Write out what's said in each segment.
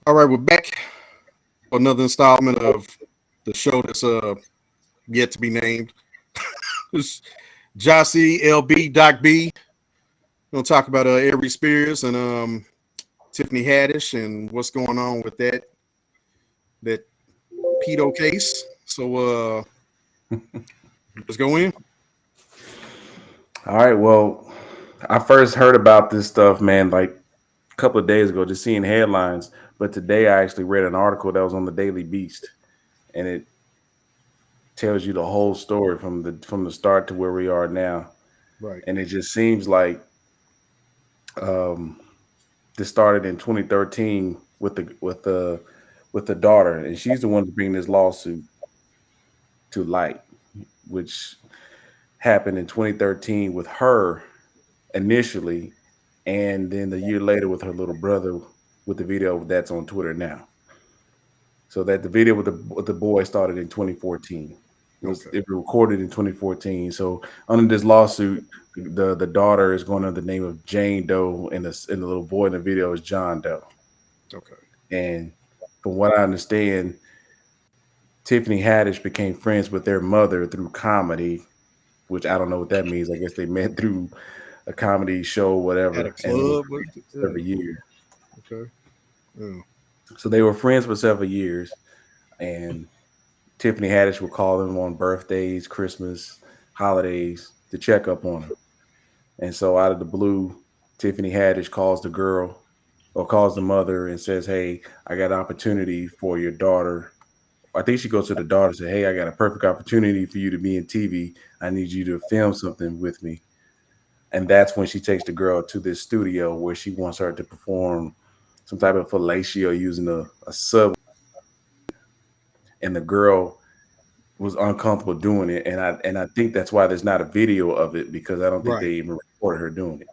All right, we're back for another installment of the show that's yet to be named. It's Jossie, LB, Doc B. We're gonna talk about Aries Spears and Tiffany Haddish and what's going on with that pedo case. So let's go in. All right. Well, I first heard about this stuff, man, like a couple of days ago, just seeing headlines. But today I actually read an article that was on the Daily Beast, and it tells you the whole story from the start to where we are now. Right. And it just seems like um, this started in 2013 with the daughter, and she's the one to bring this lawsuit to light, which happened in 2013 with her initially, and then the year later with her little brother with the video that's on Twitter now. So that the video with the boy started in 2014. Okay. It was recorded in 2014. So under this lawsuit, the daughter is going under the name of Jane Doe, and the little boy in the video is John Doe. Okay. And from what I understand, Tiffany Haddish became friends with their mother through comedy, which I don't know what that means. I guess they met through a comedy show, At a whatever, and it was club. several years. Okay. Yeah. So they were friends for several years, and Tiffany Haddish would call them on birthdays, Christmas, holidays to check up on them. And so out of the blue, Tiffany Haddish calls the girl or calls the mother and says, "Hey, I got an opportunity for your daughter." I think she goes to the daughter and says, "Hey, I got a perfect opportunity for you to be in TV. I need you to film something with me." And that's when she takes the girl to this studio where she wants her to perform some type of fellatio using a sub, and the girl was uncomfortable doing it, and I think that's why there's not a video of it, because I don't think Right. they even recorded her doing it.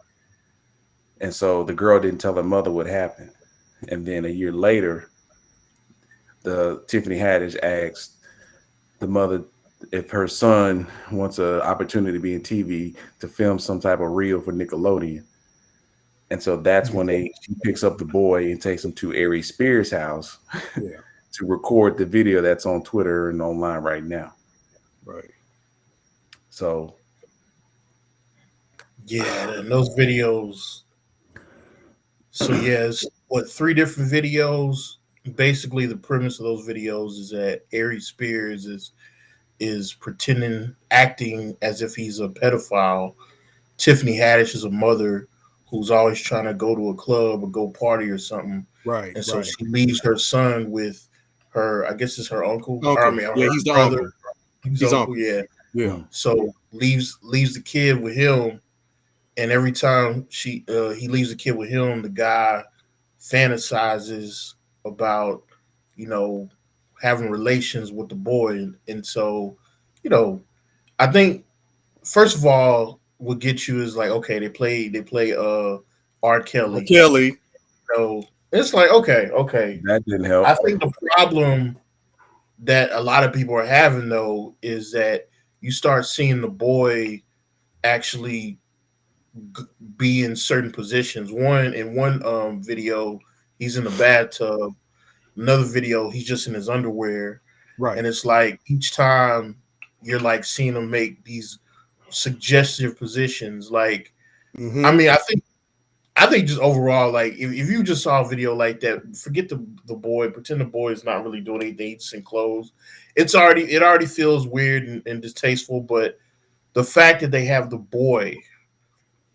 And so the girl didn't tell her mother what happened. And then a year later, the Tiffany Haddish asked the mother if her son wants an opportunity to be in TV to film some type of reel for Nickelodeon. And so that's when she picks up the boy and takes him to Aries Spears' house Yeah. to record the video that's on Twitter and online right now. Right. So Yeah, and those videos. So yes, what three different videos? Basically, the premise of those videos is that Aries Spears is pretending, acting as if he's a pedophile. Tiffany Haddish is a mother who's always trying to go to a club or go party or something, Right. and so Right. she leaves her son with her. I guess it's her uncle. Or, I Uncle. mean, Yeah, her he's the brother. uncle. His He's uncle. uncle. Yeah. Yeah. mm, So leaves the kid with him, and every time he leaves the kid with him, the guy fantasizes about you know having relations with the boy, and so you know I think first of all what gets you is like, okay, they play R. R. Kelly, Kelly. so it's like, okay. that didn't I help. think the problem that a lot of people are having though is that you start seeing the boy actually be in certain positions. In one video, he's in the bathtub. Another video, he's just in his underwear, Right. and it's like each time you're like seeing him make these suggestive positions. Like, I Mm-hmm. mean, I think just overall, like if you just saw a video like that, forget the boy, pretend the boy is not really doing anything, he's in clothes. It already feels weird and distasteful, but the fact that they have the boy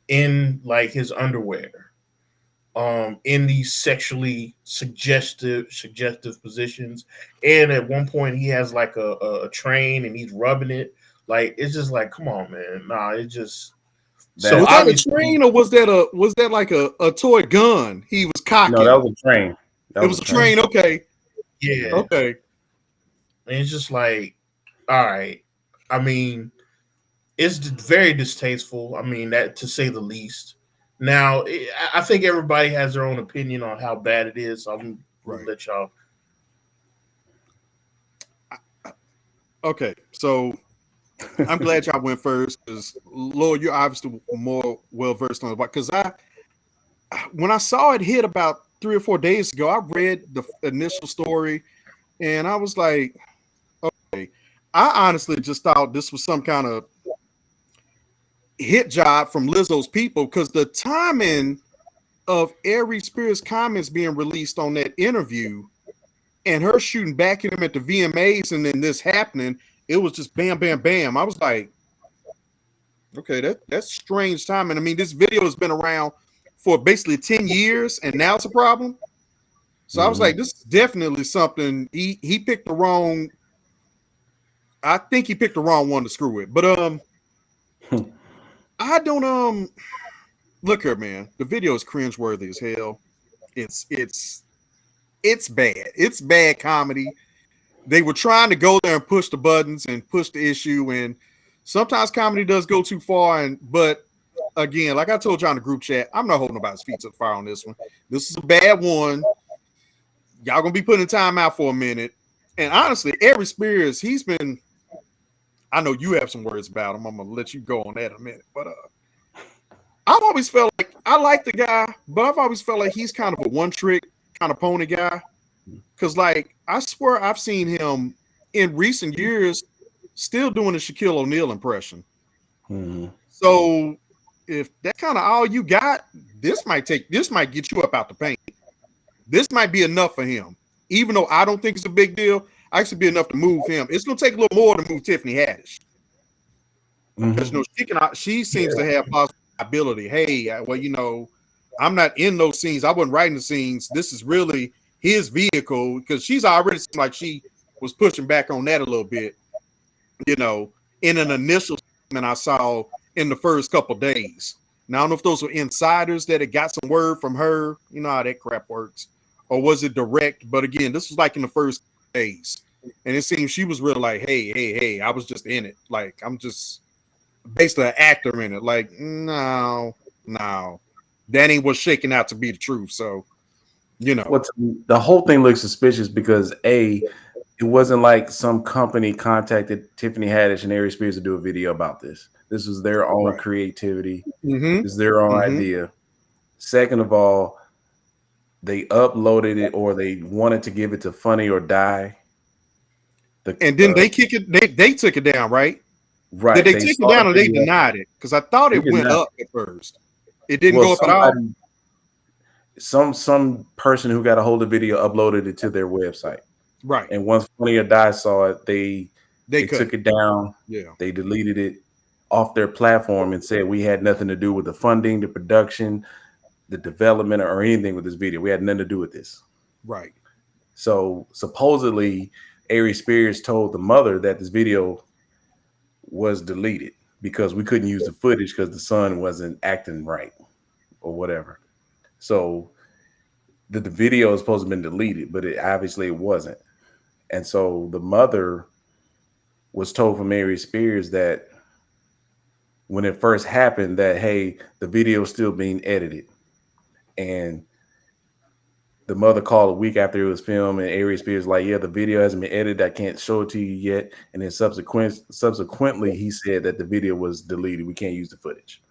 in like his underwear, in these sexually suggestive positions, and at one point he has like a train and he's rubbing it, like it's just like, come on, man. Nah, it just so That Was that a obviously. train or was that like a toy gun he was No, that cocking? was a train. That It was was a a train. train. Okay. Yeah, Okay. and it's just like, all right. I mean, it's very distasteful. I mean, that to say the least. Now, I think everybody has their own opinion on how bad it is. So I'm gonna Right. let y'all. Okay. So I'm glad y'all went first because Lord, you're obviously more well versed on it. Because when I saw it hit about 3 or 4 days ago, I read the initial story, and I was like, okay. I honestly just thought this was some kind of hit job from Lizzo's people, because the timing of Aries Spears' comments being released on that interview and her shooting back at him at the VMAs and then this happening, it was just bam, bam, bam. I was like, okay, that's strange timing. I mean, this video has been around for basically 10 years, and now it's a problem. So I was like, this is definitely something. He picked the wrong. I think he picked the wrong one to screw with. But I don't look here, man. The video is cringeworthy as hell. It's bad. It's bad comedy. They were trying to go there and push the buttons and push the issue, and sometimes comedy does go too far. But again, like I told you on the group chat, I'm not holding nobody's feet to the fire on this one. This is a bad one. Y'all gonna be putting time out for a minute. And honestly, Aries Spears, he's been. I know you have some words about him. I'm gonna let you go on that in a minute. But I've always felt like I like the guy, but I've always felt like he's kind of a one-trick kind of pony guy. Because, like, I swear I've seen him in recent years still doing the Shaquille O'Neal impression. So if that's kind of all you got, this might get you up out the paint. This might be enough for him. Even though I don't think it's a big deal, actually be enough to move him. It's gonna take a little more to move Tiffany Haddish. Because she seems to have possibility. Hey, well, I'm not in those scenes. I wasn't writing the scenes. This is really his vehicle, because she's already seemed like she was pushing back on that a little bit, in an initial statement I saw in the first couple days. Now, I don't know if those were insiders that had got some word from her. You know how that crap works. Or was it direct? But again, this was like in the first days. And it seems she was real like, hey, I was just in it. Like, I'm just basically an actor in it. Like, no. That ain't what's shaking out to be the truth. So, the whole thing looks suspicious because it wasn't like some company contacted Tiffany Haddish and Aries Spears to do a video about this. This was their own creativity. This is their own idea. Second of all, they uploaded it, or they wanted to give it to Funny or Die. And then they kick it. They took it down, right? Right. Did they take it down, or they denied it? Because I thought it went up at first. It didn't go up at all. Some person who got a hold of the video uploaded it to their website. Right. And once Funny or Die saw it, they took it down. Yeah. They deleted it off their platform and said we had nothing to do with the funding, the production, the development, or anything with this video. We had nothing to do with this. Right. So supposedly Aries Spears told the mother that this video was deleted because we couldn't use the footage because the son wasn't acting right or whatever. So the video is supposed to have been deleted, but obviously it wasn't. And so the mother was told from Aries Spears that when it first happened that, hey, the video is still being edited. And the mother called a week after it was filmed, and Aries Spears like, yeah, the video hasn't been edited. I can't show it to you yet. And then subsequently, he said that the video was deleted. We can't use the footage.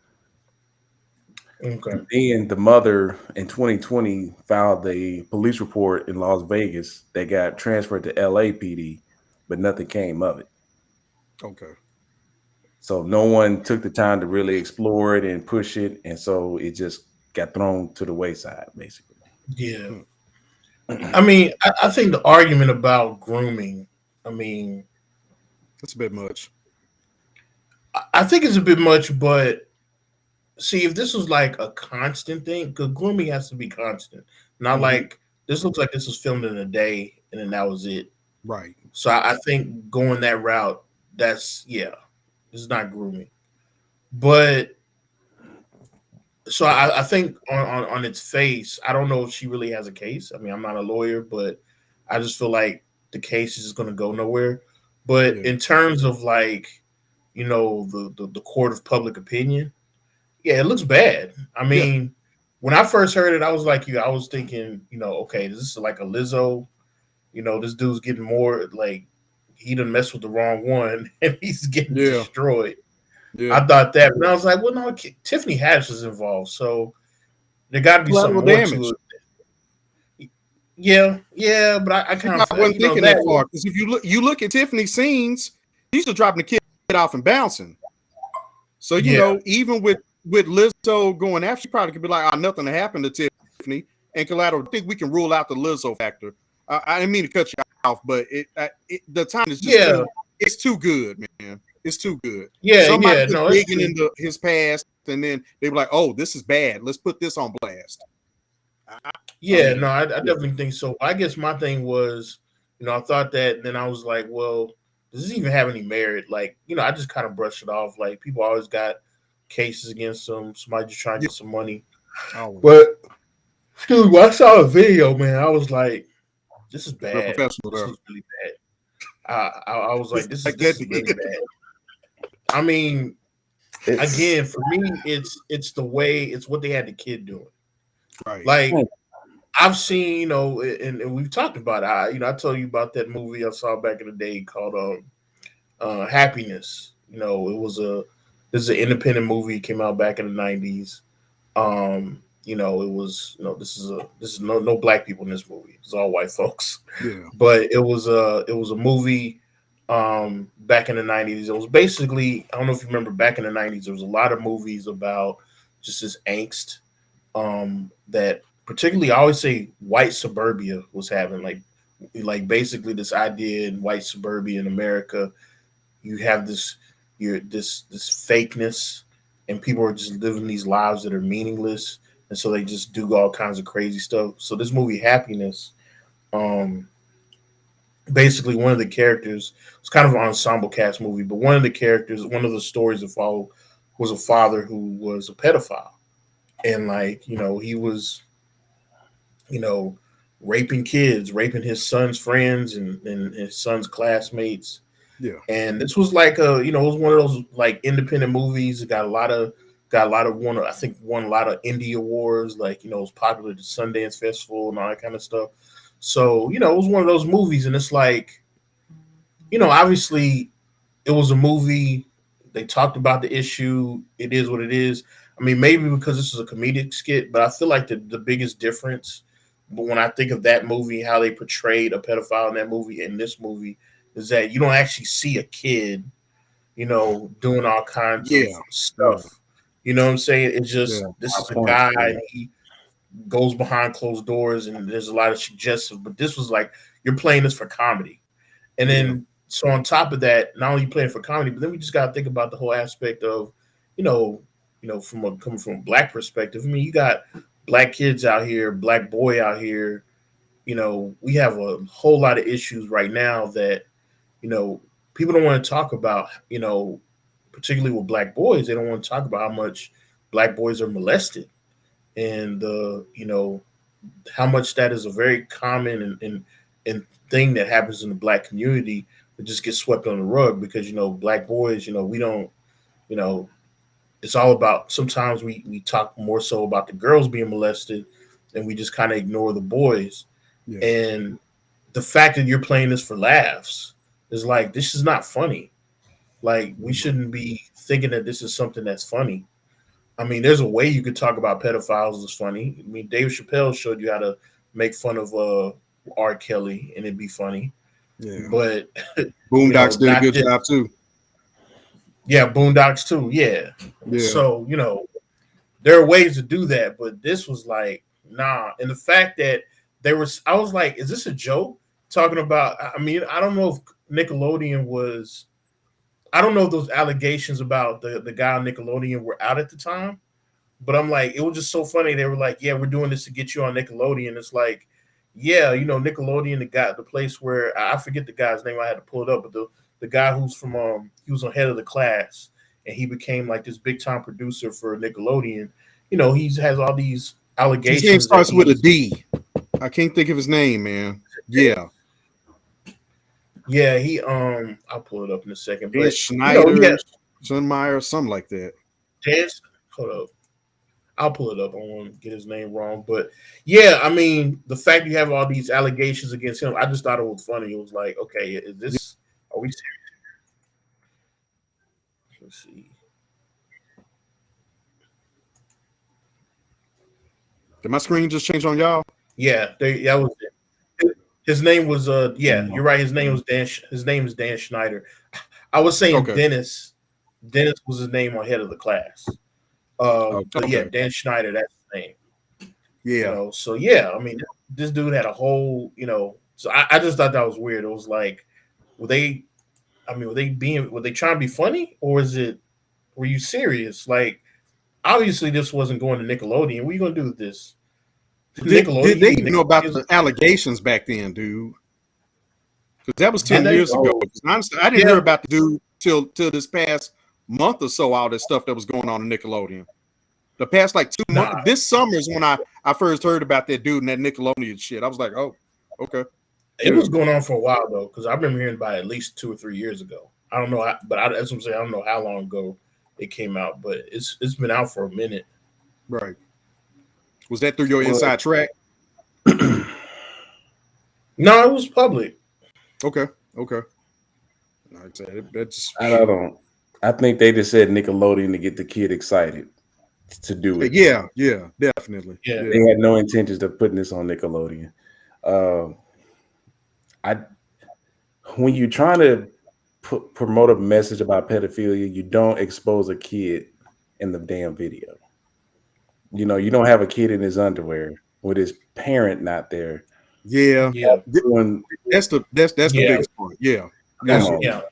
Okay. Then the mother in 2020 filed a police report in Las Vegas that got transferred to LAPD, but nothing came of it. Okay. So no one took the time to really explore it and push it. And so it just got thrown to the wayside, basically. Yeah. I mean, I think the argument about grooming, that's a bit much. I think it's a bit much, but see, if this was like a constant thing, because grooming has to be constant. Not like this looks like this was filmed in a day and then that was it. Right. So I think going that route, this is not grooming. But so I think on its face, I don't know if she really has a case. I mean, I'm not a lawyer, but I just feel like the case is just going to go nowhere. But in terms of like, the court of public opinion, it looks bad. I mean, when I first heard it, I was like I was thinking, okay, this is like a Lizzo. This dude's getting more like he done messed with the wrong one and he's getting destroyed. Yeah. I thought that, but I was like, well, no, Tiffany Haddish is involved, so there got to be something more to it. yeah, but I kind I of wasn't thinking that far because if you look at Tiffany's scenes, she's just dropping the kid off and bouncing. So even with Lizzo going after, she probably could be like, "Oh, nothing to happen to Tiffany." And Collateral, I think we can rule out the Lizzo factor. I didn't mean to cut you off, but the time is just it's too good, man. It's too good. Somebody was digging into his past, and then they were like, "Oh, this is bad. Let's put this on blast." I definitely think so. I guess my thing was, I thought that, and then I was like, well, does this even have any merit? Like, I just kind of brushed it off. Like, people always got cases against them. Somebody just trying to get some money. Always. But, dude, when I saw a video, man, I was like, this is bad. This is really bad. I was like, this is really bad. I mean, again, for me, it's the way, it's what they had the kid doing. Right. Like, I've seen, and we've talked about it. I told you about that movie I saw back in the day called Happiness. This is an independent movie. It came out back in the 90s. It was, this is no black people in this movie. It's all white folks. Yeah. But it was a movie back in the 90s. It was basically, I don't know if you remember, back in the 90s, there was a lot of movies about just this angst that particularly, I always say white suburbia was having, like basically this idea in white suburbia in America, you have this fakeness, and people are just living these lives that are meaningless, and so they just do all kinds of crazy stuff. So this movie Happiness, basically one of the characters, it's kind of an ensemble cast movie, but one of the stories that followed was a father who was a pedophile, and he was raping kids, raping his son's friends and his son's classmates. Yeah. And this was like it was one of those like independent movies. It got a lot of won a lot of indie awards. Like, it was popular at the Sundance Festival and all that kind of stuff. So, it was one of those movies, and it's like, obviously it was a movie. They talked about the issue. It is what it is. I mean, maybe because this is a comedic skit, but I feel like the biggest difference, but when I think of that movie, how they portrayed a pedophile in that movie and this movie, is that you don't actually see a kid, doing all kinds of stuff. You know what I'm saying? It's just this is a guy, and he goes behind closed doors, and there's a lot of suggestive. But this was like, you're playing this for comedy, and then so on top of that, not only playing for comedy, but then we just got to think about the whole aspect of, coming from a black perspective. I mean, you got black kids out here, black boy out here. We have a whole lot of issues right now that, people don't want to talk about, particularly with black boys. They don't want to talk about how much black boys are molested, and how much that is a very common and thing that happens in the black community that just gets swept on the rug because, black boys, we don't, it's all about, sometimes we talk more so about the girls being molested and we just kind of ignore the boys. Yeah. And the fact that you're playing this for laughs is like, this is not funny. Like, we shouldn't be thinking that this is something that's funny. I mean, there's a way you could talk about pedophiles that's funny. I mean, Dave Chappelle showed you how to make fun of R. Kelly and it'd be funny. Yeah. But Boondocks did a good job too. Yeah, Boondocks too. Yeah. So, there are ways to do that, but this was like, nah. And the fact that I was like, is this a joke? Talking about, I mean, I don't know if Nickelodeon was, I don't know if those allegations about the guy on Nickelodeon were out at the time, but I'm like, it was just so funny. They were like, yeah, we're doing this to get you on Nickelodeon. It's like, yeah, Nickelodeon, the place where, I forget the guy's name, I had to pull it up, but the guy who's from, he was on Head of the Class, and he became like this big time producer for Nickelodeon. He has all these allegations. His name starts with a D. I can't think of his name, man. Yeah. Yeah, I'll pull it up in a second. But Schneider, Sunmeyer, something like that. Hold up. I'll pull it up. I don't want to get his name wrong. But yeah, I mean, the fact you have all these allegations against him, I just thought it was funny. It was like, okay, are we serious? Let's see. Did my screen just change on y'all? Yeah, that was it. His name was yeah, No. you're right. His name was Dan. His name is Dan Schneider. I was saying Okay. Dennis. Dennis was his name on Head of the Class. But yeah, Okay. Dan Schneider, that's his name. Yeah. You know, so yeah, I mean, this dude had a whole, you know. So I just thought that was weird. It was like, were they? I mean, were they trying to be funny, or is it? Were you serious? Like, obviously, this wasn't going to Nickelodeon. What are you gonna do with this? Did Nickelodeon. they even know about the allegations back then, dude? Because that was 10 years ago. Honestly, I didn't hear about the dude till this past month or so, all this stuff that was going on in Nickelodeon. The past like 2 months. This summer is when I first heard about that dude and that Nickelodeon shit. I was like, oh, okay. It was going on for a while though, because I remember hearing about it at least 2 or 3 years ago. I don't know, that's what I'm saying. I don't know how long ago it came out, but it's been out for a minute. Right. Was that through your inside track? No, it was public. Okay. Like I said, I don't. I think they just said Nickelodeon to get the kid excited to do it. Yeah, definitely. Yeah. They had no intentions of putting this on Nickelodeon. When you're trying to promote a message about pedophilia, you don't expose a kid in the damn video. You know, you don't have a kid in his underwear with his parent not there. Yeah. That's the biggest part. Yeah. Come on. Yeah.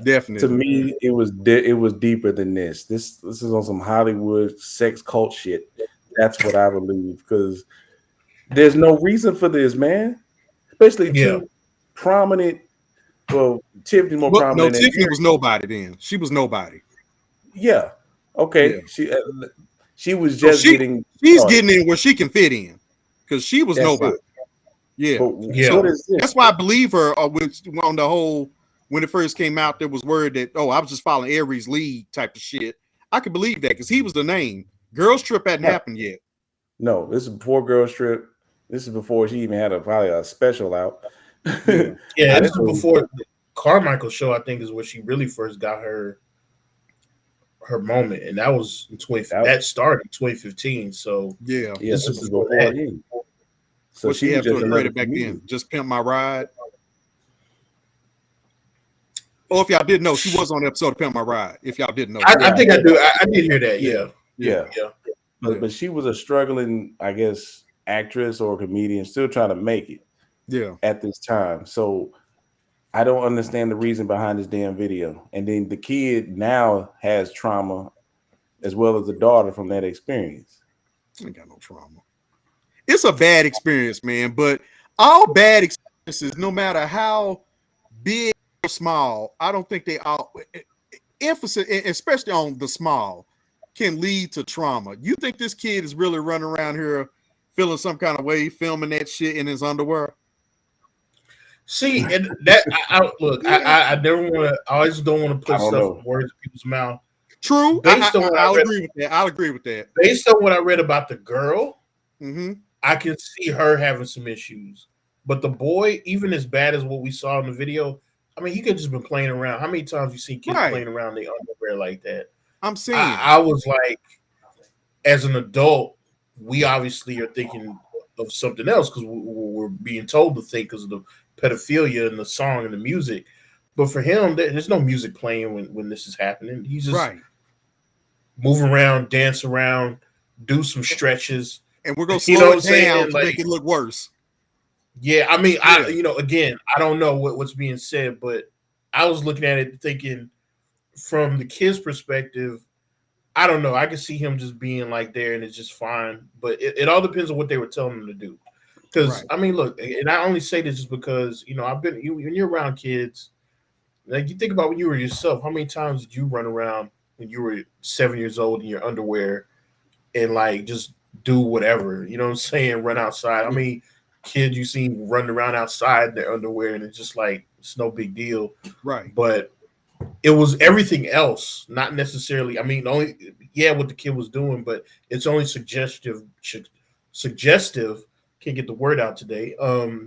Definitely. To me, it was deeper than this. This is on some Hollywood sex cult shit. That's what I believe, because there's no reason for this, man. Especially two prominent. Well, Tiffany more prominent. No, Tiffany was nobody then. She was nobody. Yeah. Okay. Yeah. She was just getting. She's getting in where she can fit in, because she was nobody. Yeah. What is this? That's why I believe her. On the whole, when it first came out, there was word that I was just following Aries lead type of shit. I could believe that because he was the name. Girls Trip hadn't happened yet. No, this is before Girls Trip. This is before she even had probably a special out. Yeah, this is before the Carmichael show. I think is where she really first got her moment, and that was in that started in 2015. So yeah, this is before that. Yeah. So what she had to credit back then? Just Pimp My Ride. Oh, if y'all didn't know, she was on the episode of Pimp My Ride. If y'all didn't know, I think I do. I did hear that. Yeah. But she was a struggling, I guess, actress or comedian, still trying to make it. Yeah. At this time, so I don't understand the reason behind this damn video. And then the kid now has trauma, as well as the daughter from that experience. I ain't got no trauma. It's a bad experience, man. But all bad experiences, no matter how big or small, I don't think they all emphasis, especially on the small, can lead to trauma. You think this kid is really running around here feeling some kind of way, filming that shit in his underwear? See, and that I never want to. I always don't want to put words in people's mouth. True. I'll agree with that. I'll agree with that. Based on what I read about the girl, mm-hmm. I can see her having some issues. But the boy, even as bad as what we saw in the video, I mean, he could just been playing around. How many times you see kids playing around their underwear like that? I'm saying. I was like, as an adult, we obviously are thinking of something else because we're being told to think because of the pedophilia and the song and the music. But for him, there's no music playing when this is happening. He's just move around, dance around, do some stretches. And we're going to slow it down to make it look worse. Yeah, I mean, again, I don't know what's being said, but I was looking at it thinking from the kid's perspective, I don't know. I can see him just being like there and it's just fine. But it all depends on what they were telling him to do. Because, I mean, look, and I only say this just because, when you're around kids, like you think about when you were yourself, how many times did you run around when you were 7 years old in your underwear and like just do whatever, you know what I'm saying? Run outside. I mean, kids you seen running around outside in their underwear and it's just like, it's no big deal. Right. But it was everything else, not necessarily. I mean, what the kid was doing, but it's only suggestive. Can't get the word out today.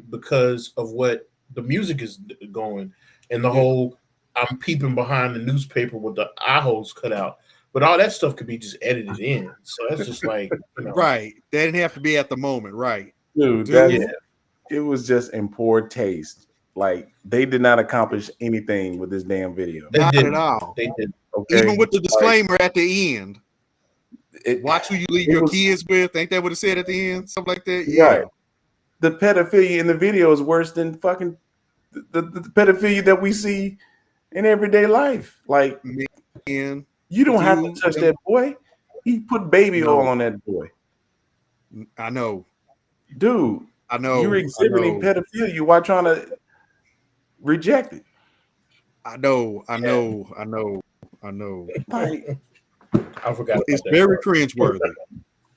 Because of what the music is going and the whole. I'm peeping behind the newspaper with the eye holes cut out, but all that stuff could be just edited in. So that's just like right. That didn't have to be at the moment, right? Dude, it was just in poor taste. Like they did not accomplish anything with this damn video. They Not did. at all. They did. Okay, Even with the disclaimer at the end. it, Watch who you leave it your was- kids with. Ain't that what it said at the end? Something like that. Right. Yeah. The pedophilia in the video is worse than fucking the pedophilia that we see in everyday life. Like Man, you don't have to dude, touch that boy. He put baby No. oil on that boy. I know. Dude, I know. you're exhibiting pedophilia while trying to reject it. I know. Like, I forgot. It's about that very part. cringeworthy.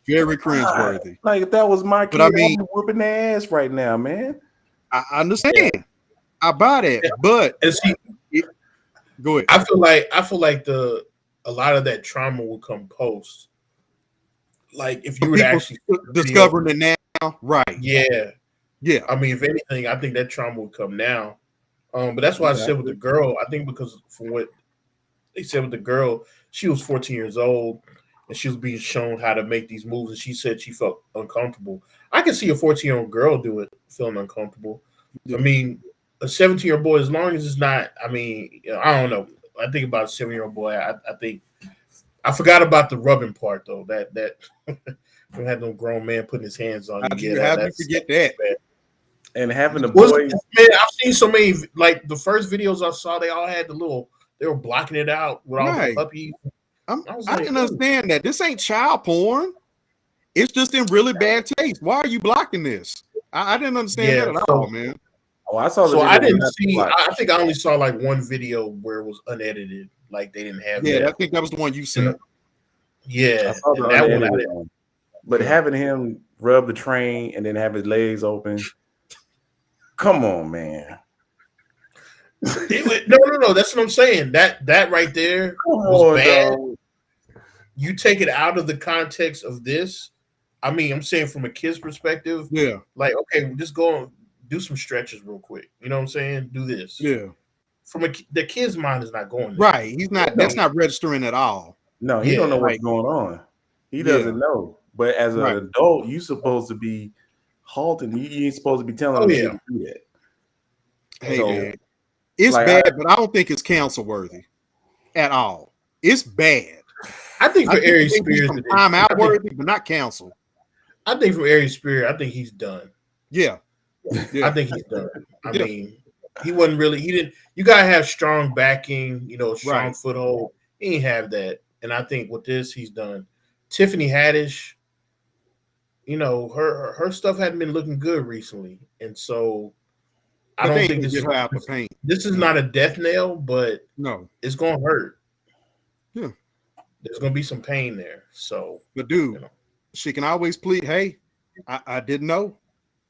Very cringeworthy. like if that was my kid, But I mean- I'd be whooping their ass right now, man. I understand. I buy that. But And see, go ahead. I feel like a lot of that trauma will come post. Like if you were to People actually discovering it now, right? yeah. Yeah. I mean, if anything, I think that trauma would come now. But that's why I said with the girl, I think because from what they said with the girl, she was 14 years old and she was being shown how to make these moves, and she said she felt uncomfortable. I can see a 14-year-old girl do it feeling uncomfortable. Yeah. I mean, a 17-year-old boy, as long as it's not, I mean, I don't know. I think about a 7-year-old boy. I think I forgot about the rubbing part though. That don't have no grown man putting his hands on you. How do you forget that? bad. And having the Was, boys, man, I've seen so many. Like the first videos I saw, they all had the little. They were blocking it out with all the Right. puppies. I like, didn't understand that. This ain't child porn. It's just in really bad taste. Why are you blocking this? I didn't understand Yeah, that at so- all, man. oh, I saw the So video I didn't not see. watch. I think I only saw like one video where it was unedited. Like they didn't have. Yeah, that. I think that was the one you said. Yeah, I saw the and that one. I unedited didn't- one. But Yeah. having him rub the train and then have his legs open, come on, man. No. That's what I'm saying. That right there Come was on, bad. dog. You take it out of the context of this. I mean, I'm saying from a kid's perspective, Yeah, like, okay, just go and do some stretches real quick. You know what I'm saying? Do this. yeah. From the kid's mind is not going there. Right. He's not. That's not registering at all. No, he Yeah, don't know what's like- going on. He Yeah. doesn't know. But as an Right. adult, you supposed to be halting. You ain't supposed to be telling Oh, him yeah. to do that. Hey, So, man, it's like, bad, but I don't think it's counsel worthy at all. It's bad. I think for I think Aries it needs Spears, some it is. time out worthy, but not counsel. I think for Aries Spears, I think he's done. Yeah. Yeah. I think he's done. I Yeah. mean, he wasn't really. He didn't. You gotta have strong backing. You know, strong Right. foothold. He ain't have that, and I think with this, he's done. Tiffany Haddish, you know, her stuff hadn't been looking good recently, and so I But don't they think ain't this get is, her out the paint. this is not a death nail, but No. it's gonna hurt. Yeah. There's gonna be some pain there. So But dude, You know. she can always plead, hey, I didn't know.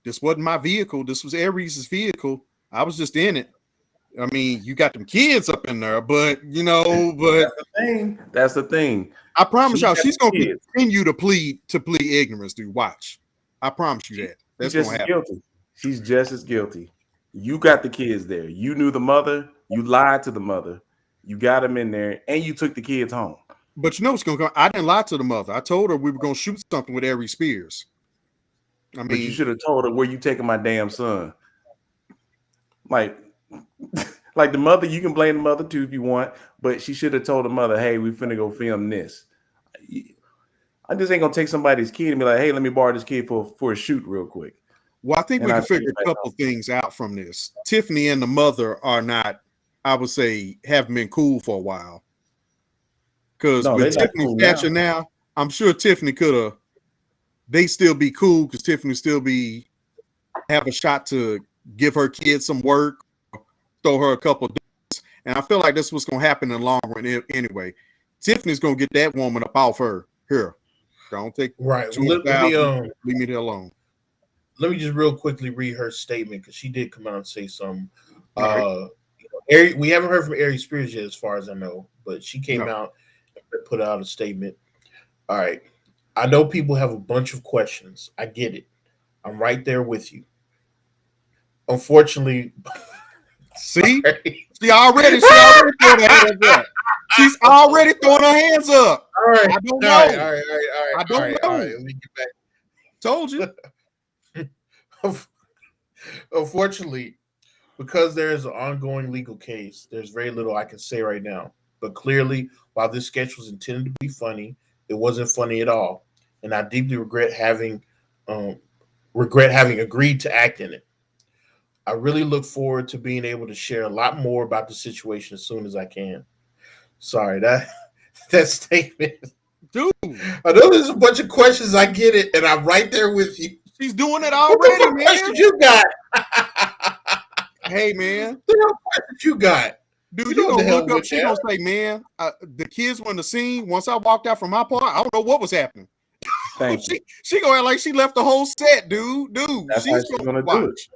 This wasn't my vehicle. This was Aries' vehicle. I was just in it. I mean, you got them kids up in there, but That's the thing. I promise She y'all, got she's gonna kids. continue to plead ignorance, dude. Watch. I promise you that. That's She's just gonna as happen. guilty. She's just as guilty. You got the kids there. You knew the mother. You lied to the mother. You got them in there, and you took the kids home. But you know what's gonna come? I didn't lie to the mother. I told her we were gonna shoot something with Aries Spears. I But you mean, should have told her where you taking my damn son. Like, like the mother, you can blame the mother too if you want, but she should have told the mother, "Hey, we finna go film this." I just ain't gonna take somebody's kid and be like, "Hey, let me borrow this kid for a shoot real quick." well, I think And we I can figure think a couple things out from this. Tiffany and the mother are not, I would say, haven't been cool for a while. Because No, with they're not Tiffany's cool stature now, I'm sure Tiffany could have. They still be cool because Tiffany still have a shot to give her kids some work, throw her a couple days, and I feel like that's what's gonna happen in the long run anyway. Tiffany's gonna get that woman up off her. Here, don't take right. $200,000. Let me Leave me there alone. let me just real quickly read her statement because she did come out and say something. All We haven't heard from Aries Spears yet, as far as I know, but she came No. out and put out a statement. All right. I know people have a bunch of questions. I get it. I'm right there with you. Unfortunately, See, she already throwing her hands up. She's already throwing her hands up. All right. I don't All know. right. All right. I don't know. All right. Let me get back. Told you. Unfortunately, because there is an ongoing legal case, there's very little I can say right now. But clearly, while this sketch was intended to be funny, it wasn't funny at all, and I deeply um, regret having agreed to act in it. I really look forward to being able to share a lot more about the situation as soon as I can. Sorry, that that statement. Dude, I know there's a bunch of questions. I get it, and I'm right there with you. she's doing it What the already, fuck man. questions you got? Hey, man. The hell questions you got? Dude, You you know what the gonna hell look up, with she that. gonna say, man, the kids were in the scene. Once I walked out from my part, I don't know what was happening. Thank you. She gonna act like she left the whole set, dude. That's how She's she's gonna gonna do it. watch.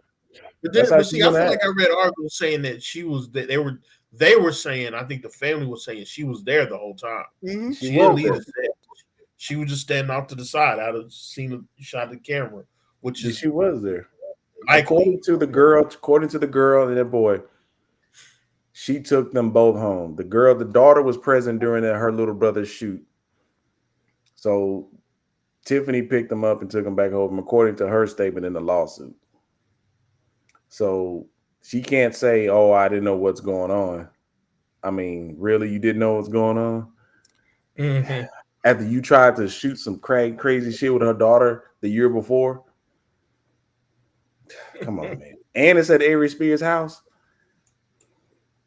But That's then, how but she's see, I gonna feel act. like I read articles saying that she was that they were saying. I think the family was saying she was there the whole time. Mhm. She She didn't was leave there. the set. She was just standing off to the side. I'd have seen the shot of the camera, which is She was there. likely. According to the girl and that boy, she took them both home. The daughter was present during her little brother's shoot. So Tiffany picked them up and took them back home, according to her statement in the lawsuit. So she can't say, "Oh, I didn't know what's going on." I mean, really, you didn't know what's going on? Mhm. After you tried to shoot some crazy shit with her daughter the year before? Come on, man. And it's at Aries Spears' house.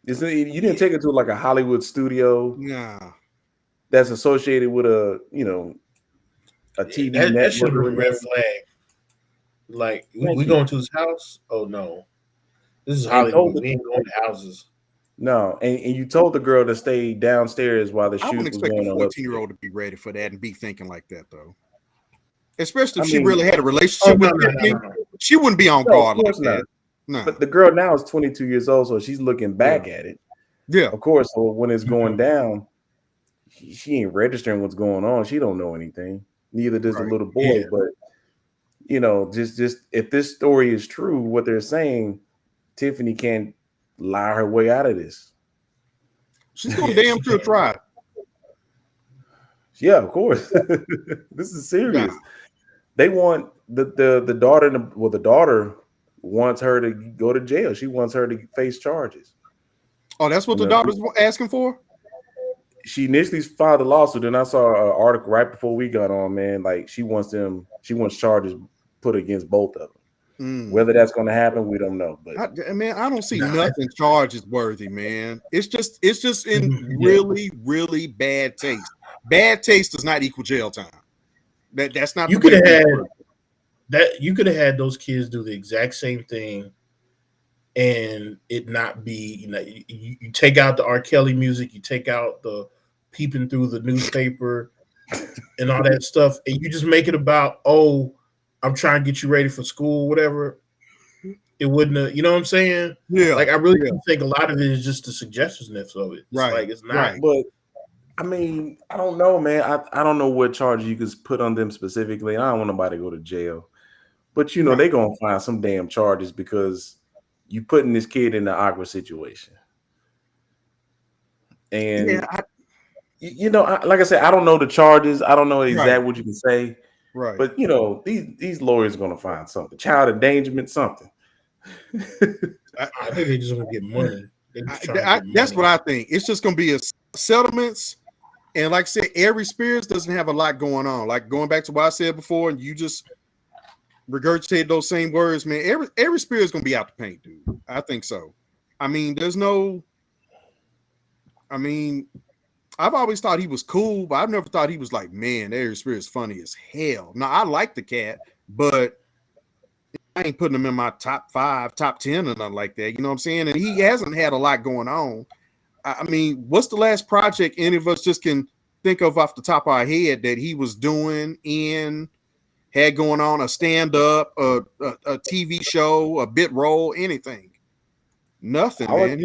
You didn't take it to like a Hollywood studio Nah. that's associated with a TV That should network have or been a red anything. flag. Like Thank we you. going to his house? Oh no, this is And told Hollywood. We ain't going to houses. No, and you told the girl to stay downstairs while the I wouldn't shoot was expect a going on. 14-year-old to be ready for that and be thinking like that, though. Especially if I she mean, really had a Oh relationship no, with no, Tiffany. no, no, no. She wouldn't be on No, of guard like course not. that. No. But the girl now is 22 years old, so she's looking back at it. Yeah. Of course, so when it's going down, she ain't registering what's going on. She don't know anything. Neither does the Right. little boy. Yeah. But just if this story is true, what they're saying, Tiffany can't lie her way out of this. She's gonna Yeah, damn she sure can't. try. Yeah, of course. This is serious. Yeah. They want the daughter. The daughter wants her to go to jail. She wants her to face charges. Oh, that's what You the know, daughter's asking for? she initially filed a lawsuit, and I saw an article right before we got on. Man, like she wants charges put against both of them. Mm. Whether that's going to happen, we don't know. But I don't see nothing charges worthy, man. It's just in Yeah. really, really bad taste. Bad taste does not equal jail time. That's not You the could way have things had work. that. You could have had those kids do the exact same thing, and it not be. You take out the R. Kelly music, you take out the peeping through the newspaper and all that stuff, and you just make it about, oh, I'm trying to get you ready for school, whatever. It wouldn't have, you know what I'm saying? Yeah. Like I really do think a lot of it is just the suggestiveness of it. It's Right, like it's not. right. but I mean, I don't know, man. I don't know what charges you could put on them specifically. I don't want nobody to go to jail, but Right. they're gonna find some damn charges because you putting this kid in an awkward situation. And Yeah, like I said, I don't know the charges. I don't know exactly Right. what you can say. right. But these lawyers are gonna find something. Child endangerment, something. I think they just want to get money. They just trying to get That's money. what I think. It's just gonna be settlements, and like I said, Aries Spears doesn't have a lot going on. Like going back to what I said before, and you just regurgitate those same words, man. Aries Spears is gonna be out the paint, dude. I think so. I mean, I've always thought he was cool, but I've never thought he was like, man, Aries Spears is funny as hell. Now I like the cat, but I ain't putting him in my top 5, top 10, or nothing like that. You know what I'm saying? And he hasn't had a lot going on. I mean, what's the last project any of us just can think of off the top of our head that he was doing had going on? A stand-up, a TV show, a bit role, anything? Nothing, man.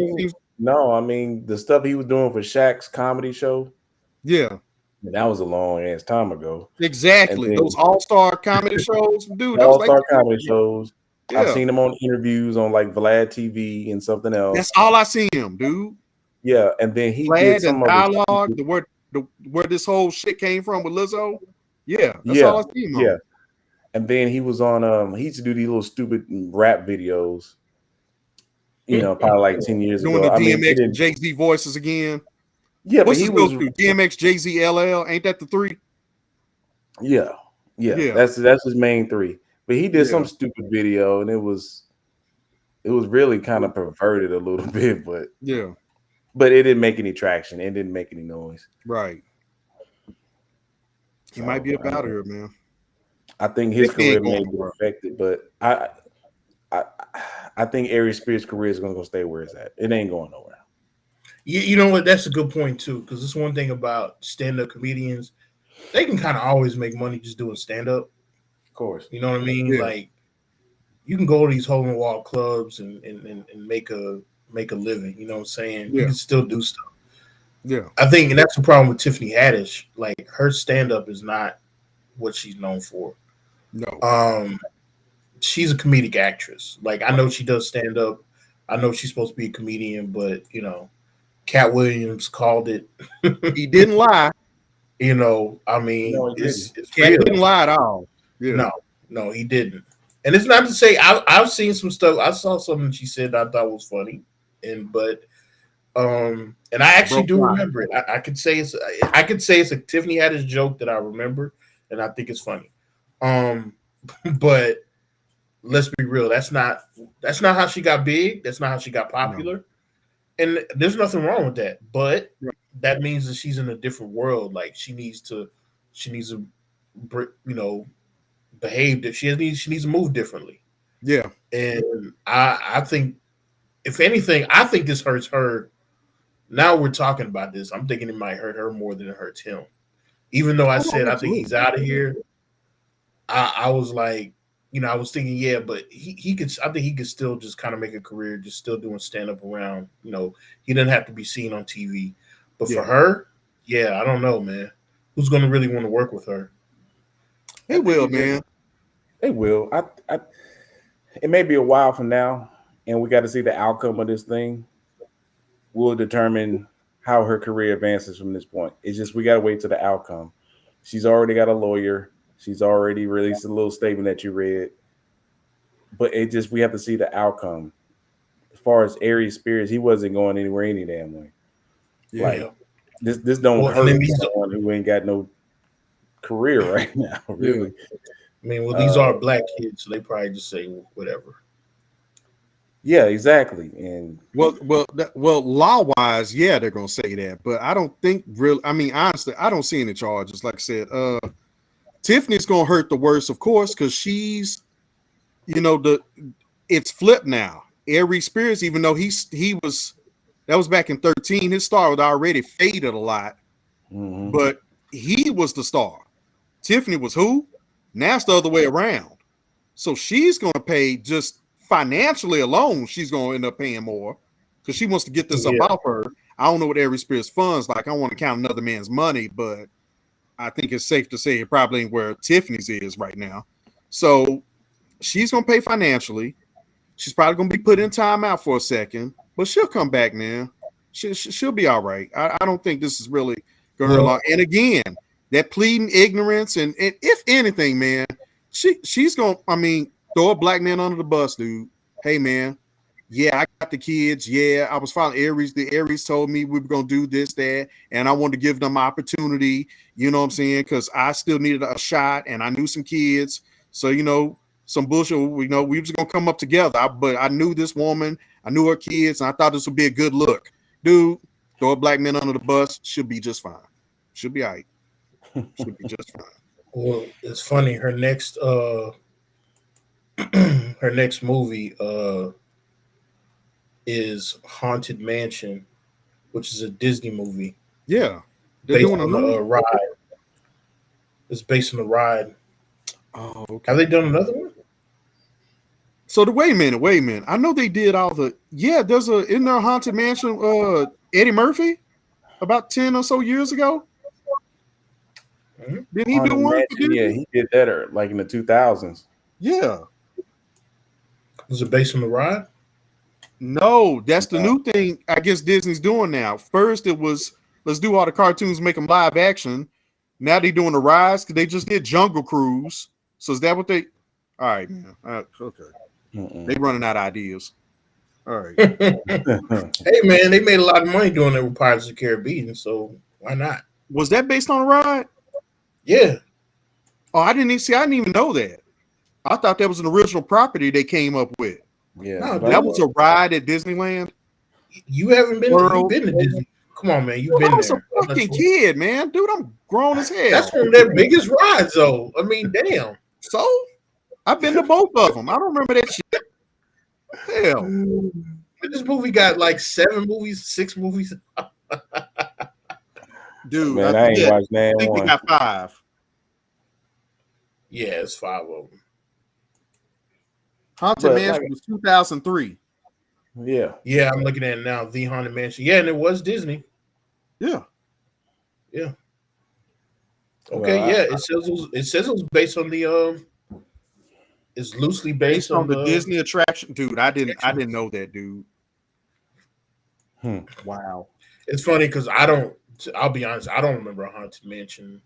No, I mean the stuff he was doing for Shaq's comedy show. Yeah. That was a long ass time ago. Exactly. Those all-star comedy shows, dude. All-star comedy shows. Yeah. I've seen him on interviews on like Vlad TV and something else. That's all I see him, dude. Yeah, and then he Vlad did some and dialogue, where this whole shit came from with Lizzo. Yeah, that's all I see him on. Yeah. And then he was on. He used to do these little stupid rap videos. Probably like 10 years Doing ago. the I mean, DMX and Jay-Z voices again. yeah, but What's he his go was. to? DMX, Jay-Z, LL. Ain't that the three? Yeah. That's his main three. But he did some stupid video, and it was really kind of perverted a little bit, but it didn't make any traction. It didn't make any noise. Right. He might be about here, man. I think his career may be affected, but I think Aries Spears' career is going to stay where it's at. It ain't going nowhere. You know what? That's a good point too, because it's one thing about stand-up comedians. They can kind of always make money just doing stand-up. Of course. You know what I mean? Yeah. Like you can go to these hole-in-the-wall clubs and make a living. You know what I'm saying? Yeah. You can still do stuff. Yeah. I think, and that's the problem with Tiffany Haddish. Like her stand-up is not what she's known for. No. She's a comedic actress. Like I know she does stand-up. I know she's supposed to be a comedian, but Cat Williams called it. He didn't lie. I mean, it's Cat didn't lie at all. Yeah. No, he didn't. And it's not to say I've seen some stuff. I saw something she said I thought was funny, and I actually do remember it. I could say it's a Tiffany Haddish joke that I remember, and I think it's funny. But let's be real. That's not how she got big. That's not how she got popular. No. And there's nothing wrong with that. But that means that she's in a different world. Like she needs to behave. That she needs to move differently. Yeah. And I think, if anything, I think this hurts her. Now we're talking about this. I'm thinking it might hurt her more than it hurts him. Even though I said I think he's out of here. I was like, I was thinking, yeah, but he could. I think he could still just kind of make a career, just still doing stand up around. He doesn't have to be seen on TV. But for her, I don't know, man. Who's going to really want to work with her? They will, man. They will. It may be a while from now, and we got to see the outcome of this thing. Will determine how her career advances from this point. It's just we got to wait till the outcome. She's already got a lawyer. She's already released a little statement that you read. But we have to see the outcome. As far as Aries Spears, he wasn't going anywhere any damn way. Yeah. Like, this don't hurt someone who ain't got no career right now, really. I mean, these are black kids, so they probably just say whatever. Yeah, exactly. And law-wise, they're gonna say that, but I don't think honestly, I don't see any charges. Like I said, Tiffany's gonna hurt the worst, of course, because she's, it's flipped now. Aries Spears, even though that was back in 2013, his star was already faded a lot, but he was the star. Tiffany was who? Now it's the other way around. So she's gonna pay just financially alone. She's gonna end up paying more because she wants to get this about her. I don't know what Aries Spears funds like. I don't want to count another man's money, but I think it's safe to say it probably ain't where Tiffany's is right now. So she's gonna pay financially. She's probably gonna be put in timeout for a second, but she'll come back, man. She'll be all right. I don't think this is really gonna hurt a lot. And again, that pleading ignorance and if anything, man, she's gonna throw a black man under the bus, dude. Hey, man. Yeah, I got the kids. Yeah, I was following Aries. The Aries told me we were going to do this, that, and I wanted to give them opportunity, you know what I'm saying? Because I still needed a shot, and I knew some kids. So, some bullshit, we were just going to come up together. But I knew this woman. I knew her kids, and I thought this would be a good look. Dude, throw a black man under the bus. She'll be just fine. She'll be all right. She'll be just fine. Well, it's funny. Her next movie is Haunted Mansion, which is a Disney movie. Yeah, they're doing a ride. It's based on the ride. Oh, okay. Have they done another one? So wait a minute. I know they did all the. Yeah, there's in there Haunted Mansion. Eddie Murphy, about 10 or so years ago. Did he do one? Yeah, he did that like in the 2000s. Yeah. Was it based on the ride? No, that's the new thing I guess Disney's doing now. First it was let's do all the cartoons, make them live action. Now they're doing the rides because they just did Jungle Cruise. So is that what they? All right, man. Okay. They running out of ideas. All right. Hey man, they made a lot of money doing it with Pirates of the Caribbean, so why not? Was that based on a ride? Yeah. Oh, I didn't even know that. I thought that was an original property they came up with. Yeah, No, that was a ride at Disneyland. You haven't been. World. You've been to Disney. Come on, man. You've Dude, been I was there. a fucking kid, man. Dude, I'm grown as hell. That's one of their biggest rides, though. I mean, damn. So I've been to both of them. I don't remember that shit. Hell. This movie got like 7 movies, 6 movies. Dude, man, I ain't watched that. I think we got 5. Yeah, it's 5 of them. Haunted Mansion was 2003. Yeah. Yeah, I'm looking at it now. The Haunted Mansion. Yeah, and it was Disney. Yeah. Yeah. Okay, well, yeah. It says it was based on the it's loosely based on the Disney attraction. Dude, I didn't know that, dude. Wow. It's funny because I'll be honest, I don't remember a Haunted Mansion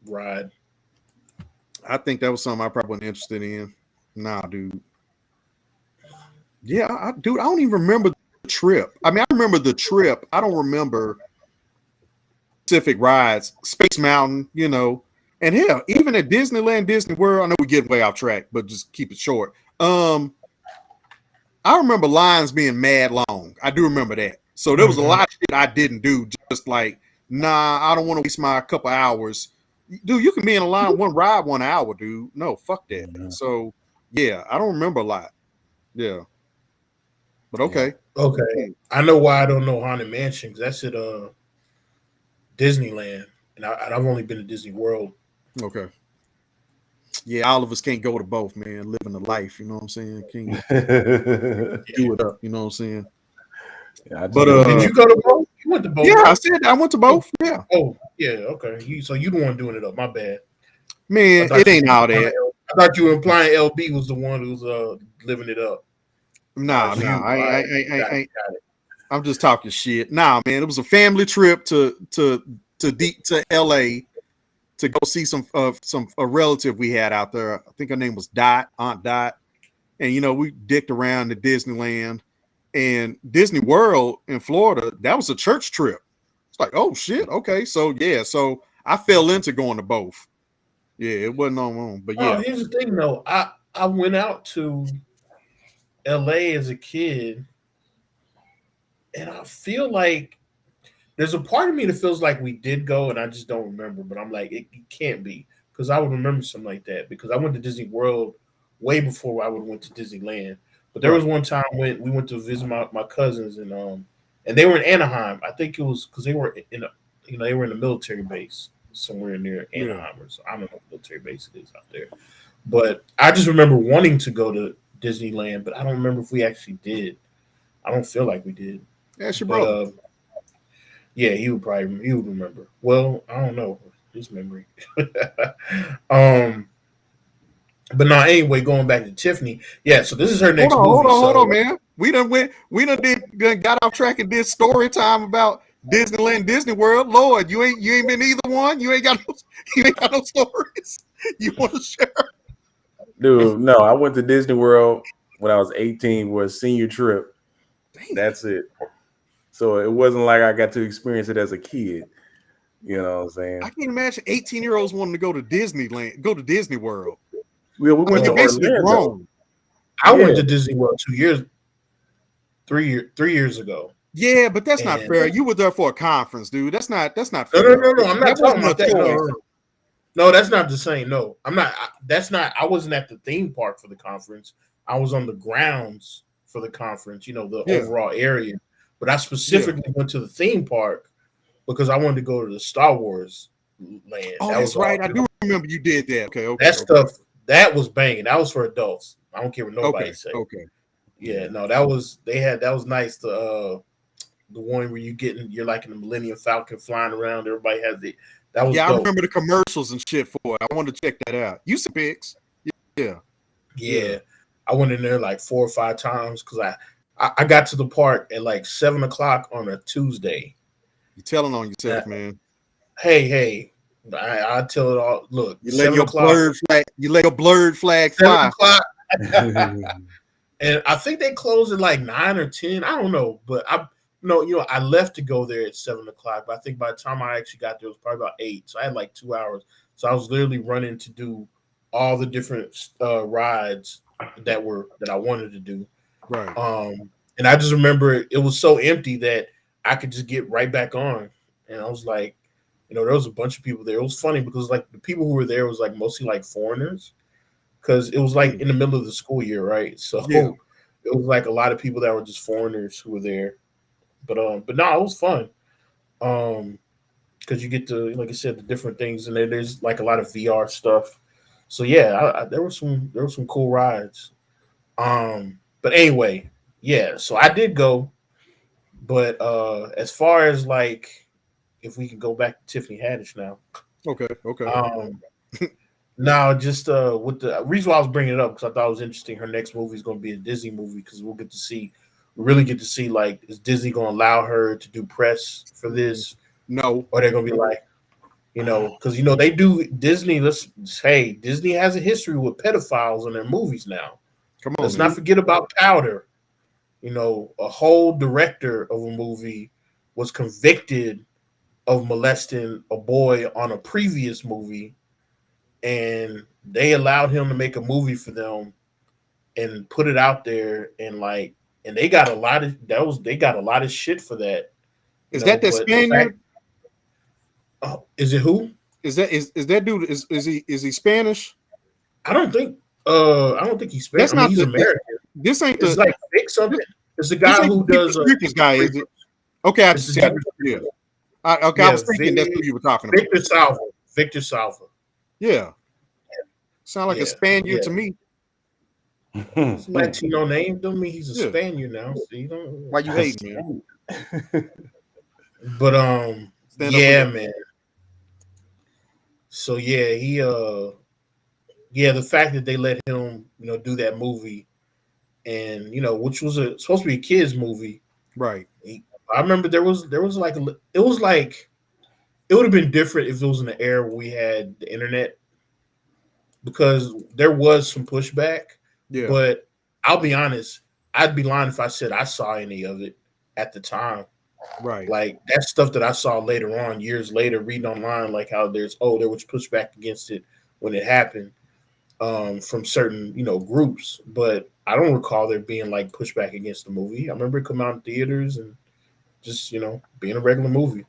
ride. I think that was something I probably wasn't interested in. Nah, dude. Yeah, dude, I don't even remember the trip. I mean, I remember the trip. I don't remember specific rides. Space Mountain, you know. And hell, even at Disneyland, Disney World, I know we get way off track, but just keep it short. I remember lines being mad long. I do remember that. So there was a lot of shit I didn't do. Just like, nah, I don't want to waste my couple hours. Dude, you can be in a line, one ride, 1 hour, dude. No, fuck that. Mm-hmm. So, yeah, I don't remember a lot. Yeah. But okay. Okay. I know why I don't know Haunted Mansion, because that's at Disneyland. And I've only been to Disney World. Okay. Yeah, all of us can't go to both, man. Living the life, you know what I'm saying? Can't do it up, you know what I'm saying? Yeah, but did you go to both? You went to both? Yeah, I said I went to both. Yeah. Oh, yeah, okay. So you the one doing it up. My bad. Man, it ain't all that. I thought you were implying LB was the one who's living it up. Nah, I'm just talking shit. Nah, man, it was a family trip to LA to go see a relative we had out there. I think her name was Aunt Dot. And you know, we dicked around to Disneyland and Disney World in Florida. That was a church trip. It's like, oh shit, okay. So yeah, so I fell into going to both. Yeah, it wasn't on my own, but yeah. Here's the thing though. I went out to LA as a kid, and I feel like there's a part of me that feels like we did go, and I just don't remember. But I'm like, it can't be, because I would remember something like that, because I went to Disney World way before I would have went to Disneyland. But there was one time when we went to visit my cousins, and they were in Anaheim. I think it was because they were in they were in a military base somewhere near Anaheim, or so I don't know what military base it is out there. But I just remember wanting to go to Disneyland, but I don't remember if we actually did. I don't feel like we did. That's your brother. Yeah, he would remember. Well, I don't know his memory. But no, anyway, going back to Tiffany. Yeah, so this is her next movie. Hold on, man. We done got off track and did story time about Disneyland, Disney World. Lord, you ain't been either one. You ain't got no stories you want to share. Dude, no, I went to Disney World when I was 18. Was senior trip. Dang. That's it. So it wasn't like I got to experience it as a kid. You know what I'm saying? I can't imagine 18-year-olds wanting to go to Disneyland, go to Disney World. We went to Orlando. I went to Disney World 3 years ago. Yeah, but that's not fair. You were there for a conference, dude. That's not fair. No. I'm not talking about that. No, that's not the same. No, I'm not. I wasn't at the theme park for the conference. I was on the grounds for the conference. The overall area. But I specifically went to the theme park because I wanted to go to the Star Wars land. Oh, that's right. I do remember you did that. Okay. That stuff. That was banging. That was for adults. I don't care what nobody say. Okay. Yeah, no, that was nice. The one where you're like in the Millennium Falcon flying around. Everybody has it. That was dope. I remember the commercials and shit for it. I wanted to check that out. You some pics. Yeah. I went in there like 4 or 5 times because I got to the park at like 7:00 on a Tuesday. You're telling on yourself, man. Hey. I tell it all. Look, You let your blurred flag. You let your blurred flag fly. 7 o'clock. And I think they close at like 9 or 10. I don't know, but I left to go there at 7 o'clock. But I think by the time I actually got there, it was probably about 8. So I had like 2 hours. So I was literally running to do all the different rides that I wanted to do. Right. And I just remember it was so empty that I could just get right back on. And I was like, there was a bunch of people there. It was funny because like the people who were there was like mostly like foreigners. Because it was like in the middle of the school year, right? So yeah. It was like a lot of people that were just foreigners who were there. But no, it was fun. Because you get to, like I said, the different things, and there's like a lot of VR stuff. So yeah, there were some cool rides. But anyway, yeah. So I did go, but as far as like, if we can go back to Tiffany Haddish now. Okay. Now, just with the reason why I was bringing it up because I thought it was interesting. Her next movie is going to be a Disney movie because we really get to see like, is Disney going to allow her to do press for this? No, or they're going to be like, because they do Disney. Disney has a history with pedophiles in their movies now. Come on, let's not forget about Powder. A whole director of a movie was convicted of molesting a boy on a previous movie. And they allowed him to make a movie for them and put it out there, and they got a lot of shit for that. Is that Spaniard? Is it who? Is that dude? Is he Spanish? I don't think he's Spanish. That's not he's American. This ain't it's like Vic something. It's the guy who does this guy, is it? Okay, I see. Yeah. I was thinking that's who you were talking about. Victor Salva. Yeah. Sound like a Spaniard to me. It's a Latino name. Don't mean he's a Spaniard now. So why you hate me? But man. So he the fact that they let him, do that movie, and which was supposed to be a kids movie, right? I remember there was like it would have been different if it was in the era where we had the internet, because there was some pushback. Yeah. But I'll be honest, I'd be lying if I said I saw any of it at the time. Right. Like that stuff that I saw later on, years later, reading online, like how there was pushback against it when it happened from certain, groups. But I don't recall there being like pushback against the movie. I remember it coming out in theaters and just, being a regular movie.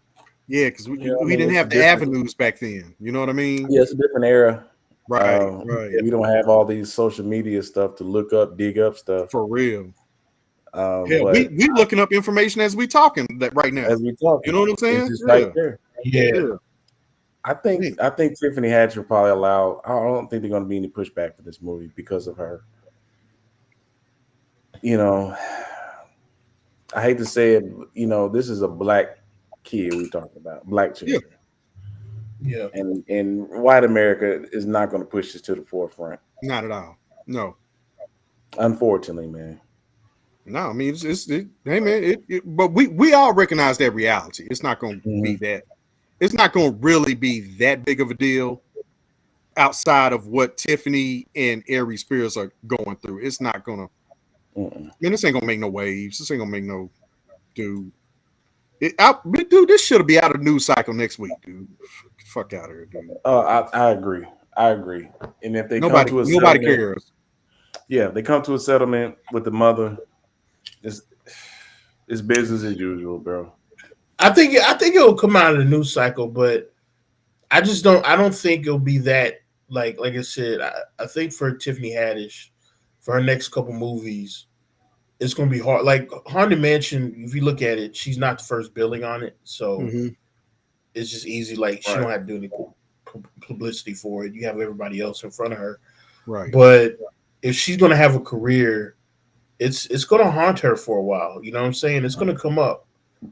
Yeah, because we didn't have the avenues back then. You know what I mean? Yeah, it's a different era. Right, right. We don't have all these social media stuff to look up, dig up stuff. For real. We looking up information as we talking that right now. As we talk, you know what I'm saying? It's just right there. Yeah. I think Tiffany Haddish will probably allow. I don't think they're going to be any pushback for this movie because of her. I hate to say it, this is a black kid we're talking about, black children. Yeah. And white America is not going to push this to the forefront. Not at all. No. Unfortunately, man. No, I mean hey man, but we all recognize that reality. It's not going to be that. It's not going to really be that big of a deal outside of what Tiffany and Aries Spears are going through. It's not going to. Man, this ain't going to make no waves. This ain't going to make no. Dude, this should be out of news cycle next week, dude. Fuck out of here, dude. I agree. And if they nobody cares. Yeah, they come to a settlement with the mother. It's business as usual, bro. I think it'll come out of the news cycle, but I don't think it'll be that like I said. I think for Tiffany Haddish, for her next couple movies, it's going to be hard. Like Haunted Mansion, if you look at it, she's not the first billing on it, so it's just easy. Like she don't have to do any publicity for it. You have everybody else in front of her, right? But if she's going to have a career, it's going to haunt her for a while. You know what I'm saying? It's going to come up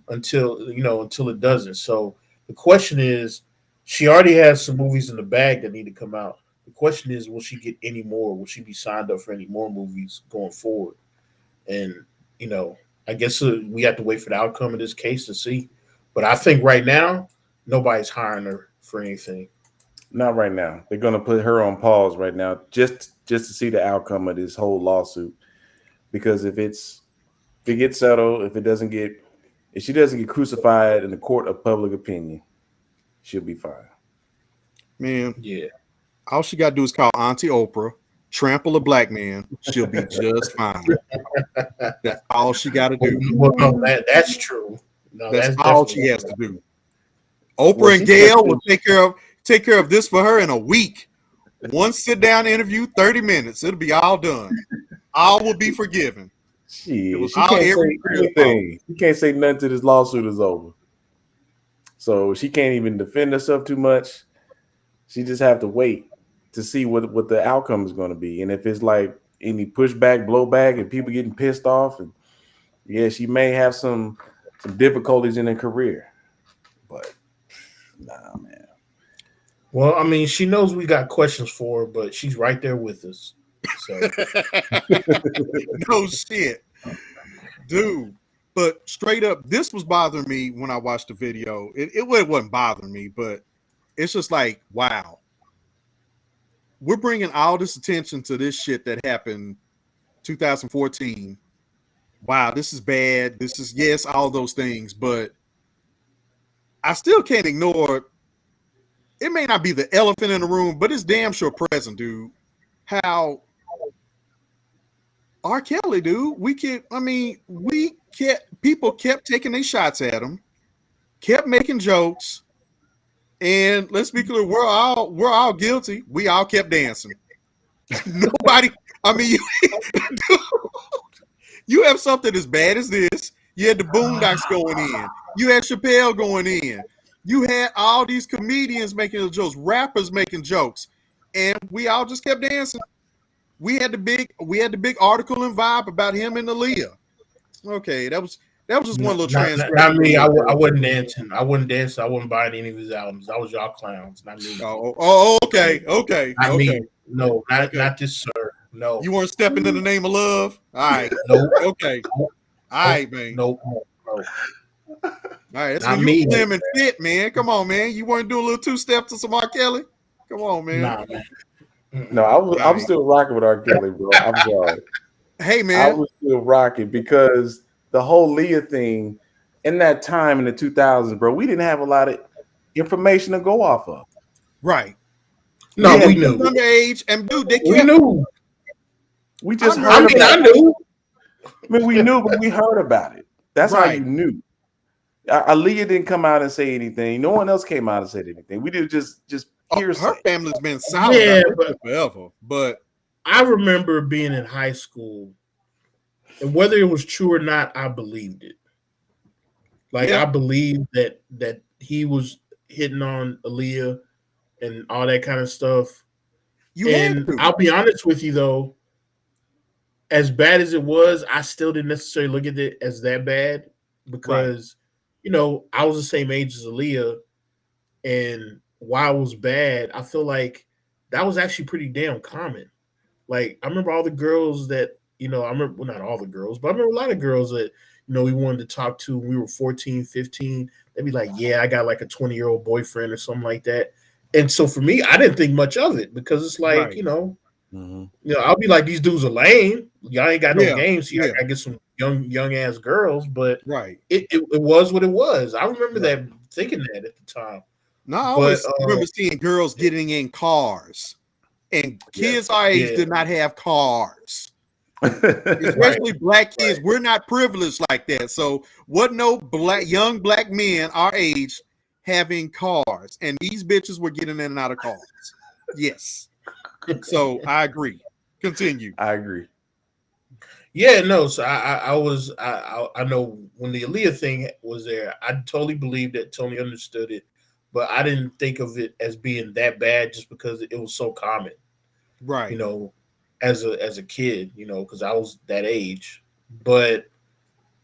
until it doesn't. So the question is, she already has some movies in the bag that need to come out. The question is, will she get any more? Will she be signed up for any more movies going forward? And I guess we have to wait for the outcome of this case to see. But I think right now, nobody's hiring her for anything. Not right now. They're gonna put her on pause right now, just to see the outcome of this whole lawsuit. Because if it gets settled, if she doesn't get crucified in the court of public opinion, she'll be fine. Man, Yeah. all she got to do is call Auntie Oprah, trample a black man. She'll be just fine. That's all she got to do. Well, no, that's true. No, That's that's all definitely she has to do. Well, Oprah and she Gail said- will take care of this for her in a week. One sit down interview, 30 minutes. It'll be all done. All will be forgiven. She was can't all say every anything. She can't say nothing till this lawsuit is over. So she can't even defend herself too much. She just have to wait to see what the outcome is going to be. And if it's like any pushback, blowback, and people getting pissed off, and yeah, she may have some difficulties in her career. But nah, man. Well, I mean, she knows we got questions for her, but she's right there with us. So No shit. Dude. But straight up, this was bothering me when I watched the video. It wasn't bothering me, but it's just like, wow. We're bringing all this attention to this shit that happened 2014. Wow, this is bad. This is, yes, all those things, but I still can't ignore, it may not be the elephant in the room, but it's damn sure present, dude. How R. Kelly, dude, people kept taking their shots at him, kept making jokes, and let's be clear, we're all guilty. We all kept dancing. Nobody, I mean, you have something as bad as this. You had the Boondocks going in. You had Chappelle going in. You had all these comedians making jokes, rappers making jokes, and we all just kept dancing. We had the big article and vibe about him and Aaliyah. Okay, that was just one little transcript. Not me. I wasn't dancing. I wouldn't dance. I wouldn't buy any of his albums. That was y'all clowns, not me. Okay. Not me. No, not this, sir. No. You weren't stepping in the name of love? All right. Nope. Okay. All right, man. Nope. All right, that's Not when me. you slim and fit, man. Come on, man. You weren't doing a little two-step to some R. Kelly? Come on, man. Nah, man. No, I'm still rocking with R. Kelly, bro. I'm sorry. Hey, I man. was still rocking because the whole Leah thing in that time in the 2000s, bro, we didn't have a lot of information to go off of. Right. No, Yeah, we knew. Underage, and dude, they We kept. knew. We just I heard mean, about I knew. it. I mean, we knew, but we heard about it. That's how Right. you knew. Aaliyah didn't come out and say anything. No one else came out and said anything. We did just hearsay. Her family's been silent Yeah, about but it forever. But I remember being in high school, and whether it was true or not, I believed it. Like Yeah. I believed that he was hitting on Aaliyah and all that kind of stuff. you had And to. I'll be honest with you though, as bad as it was, I still didn't necessarily look at it as that bad because, you know, I was the same age as Aaliyah, and while it was bad, I feel like that was actually pretty damn common. Like I remember all the girls that, you know, I remember, well, not all the girls, but I remember a lot of girls that, you know, we wanted to talk to when we were 14, 15. They'd be like, yeah, I got like a 20-year-old boyfriend or something like that. And so for me, I didn't think much of it because it's like, Right. you know, I'll be like, these dudes are lame. Y'all ain't got no games. So I gotta get some young ass girls, but Right. it was what it was. I remember that thinking that at the time. No, I always remember seeing girls getting in cars, and kids our age did not have cars. Especially black kids, we're not privileged like that. So what? No young black men our age having cars, and these bitches were getting in and out of cars. Yes. So I agree. Continue. I agree. Yeah, no. So I know when the Aaliyah thing was there, I totally believed it, totally understood it, but I didn't think of it as being that bad just because it was so common. Right. You know, as a kid, you know, because I was that age. But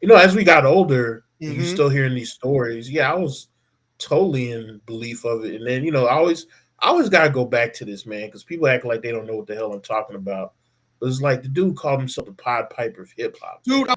you know, as we got older, you still hearing these stories. Yeah, I was totally in belief of it. And then, you know, I always gotta go back to this, man, because people act like they don't know what the hell I'm talking about. But it's like the dude called himself the Pied Piper of hip hop. Dude,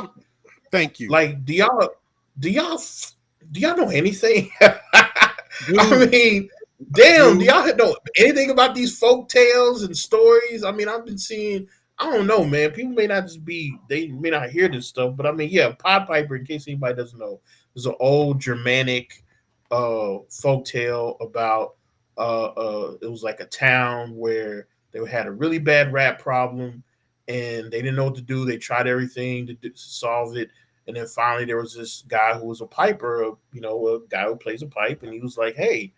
thank you. Like, do y'all know anything? I mean, Damn, do y'all know anything about these folk tales and stories? I mean, I've been seeing. I don't know, man. People may not just be. They may not hear this stuff, but I mean, yeah, Pied Piper. In case anybody doesn't know, is an old Germanic folk tale about. It was like a town where they had a really bad rat problem, and they didn't know what to do. They tried everything to solve it, and then finally there was this guy who was a piper, a guy who plays a pipe, and he was like, "Hey."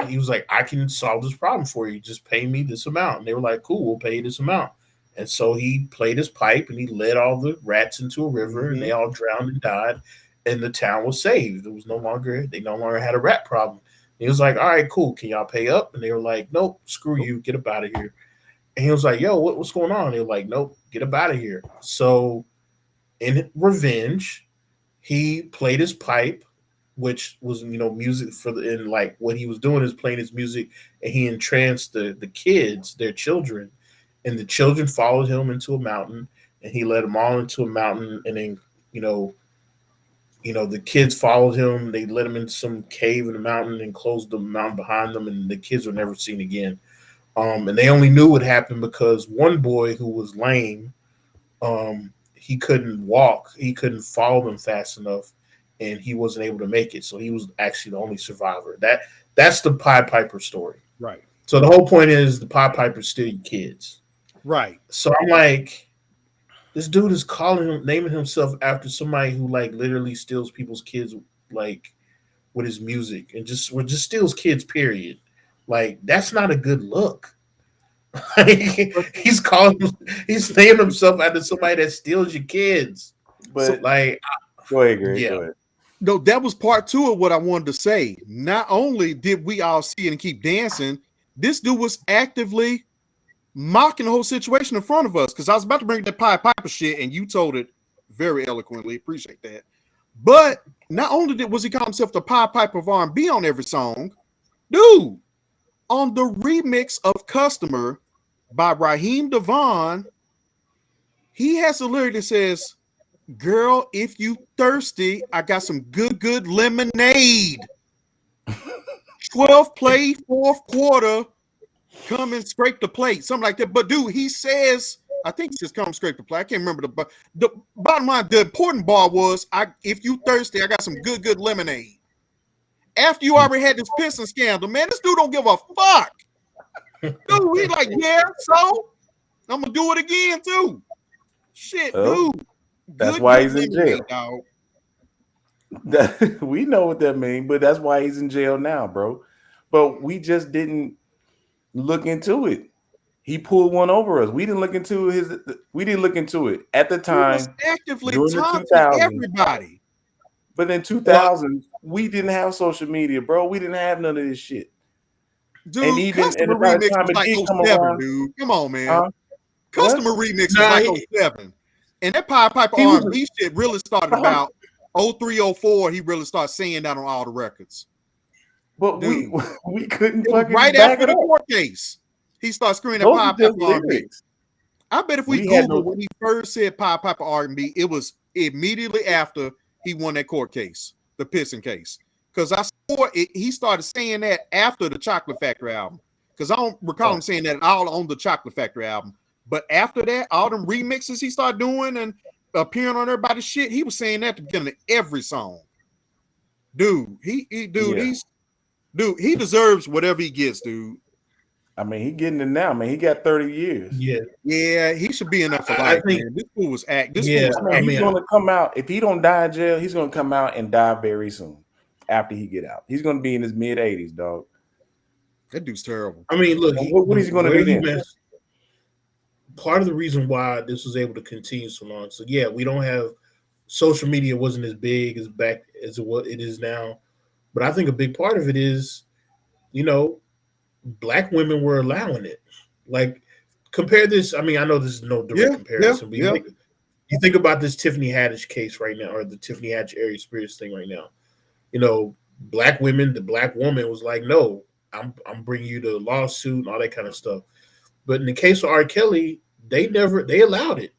He was like, I can solve this problem for you. Just pay me this amount. And they were like, cool, we'll pay you this amount. And so he played his pipe and he led all the rats into a river and they all drowned and died. And the town was saved. They no longer had a rat problem. And he was like, all right, cool. Can y'all pay up? And they were like, nope, screw you. Get up out of here. And he was like, yo, what's going on? And they were like, nope, get up out of here. So in revenge, he played his pipe, which was music for and like what he was doing is playing his music, and he entranced the kids, their children, and the children followed him into a mountain, and he led them all into a mountain, and then the kids followed him. They led him into some cave in the mountain and closed the mountain behind them, and the kids were never seen again. And they only knew what happened because one boy who was lame, he couldn't walk, he couldn't follow them fast enough, and he wasn't able to make it. So he was actually the only survivor. That's the Pied Piper story. Right. So the whole point is the Pied Piper steal your kids. Right. So I'm like, this dude is naming himself after somebody who like literally steals people's kids, like with his music, and just steals kids. Period. Like that's not a good look. he's naming himself after somebody that steals your kids. But so, like, go ahead, Greg. Yeah. Go ahead. No, that was part two of what I wanted to say. Not only did we all see it and keep dancing, this dude was actively mocking the whole situation in front of us. Because I was about to bring that Pied Piper shit, and you told it very eloquently. Appreciate that. But not only was he call himself the Pied Piper of R&B on every song, dude, on the remix of Customer by Raheem Devon, he has a lyric that says, girl, if you thirsty, I got some good lemonade. 12 play, fourth quarter, come and scrape the plate, something like that. But dude, he says, I think he says come scrape the plate. I can't remember the bottom line. The important bar was, if you thirsty, I got some good lemonade. After you already had this pissing scandal, man, this dude don't give a fuck. Dude, he like, yeah, so I'm gonna do it again too. Shit, dude. That's why he's in jail. We know what that means, but that's why he's in jail now, bro. But we just didn't look into it. He pulled one over us. We didn't look into it at the time. He was actively during the taunting 2000s. everybody. But in 2000s, we didn't have social media, bro. We didn't have none of this shit. Dude, and even Customer remix was like 07, dude. Come on, man. Customer remix was like 07. And that Pied Piper R&B shit really started about 03, 04. He really started saying that on all the records. But dude, we couldn't fucking right after the court case. He started screaming at Pied Piper R&B. I bet if we Google when he first said Pied Piper R&B, it was immediately after he won that court case, the pissing case. Because I saw it, he started saying that after the Chocolate Factory album. Because I don't recall him saying that at all on the Chocolate Factory album. But after that, all them remixes he started doing and appearing on everybody's shit, he was saying that at the beginning of every song. Dude, he deserves whatever he gets, dude. I mean, he getting it now, man. He got 30 years. Yeah, he should be enough for life. This fool was he's gonna come out. If he don't die in jail, he's gonna come out and die very soon after he get out. He's gonna be in his mid-80s, dog. That dude's terrible. I mean, look, what is he gonna do then? Part of the reason why this was able to continue so long. So yeah, we don't have social media wasn't as big as back as what it is now. But I think a big part of it is, Black women were allowing it. Like, compare this. I mean, I know this is no direct comparison, but you think about this Tiffany Haddish case right now, or the Tiffany Haddish Aries Spears thing right now. Black women, the Black woman was like, no, I'm bringing you the lawsuit and all that kind of stuff. But in the case of R. Kelly, they allowed it.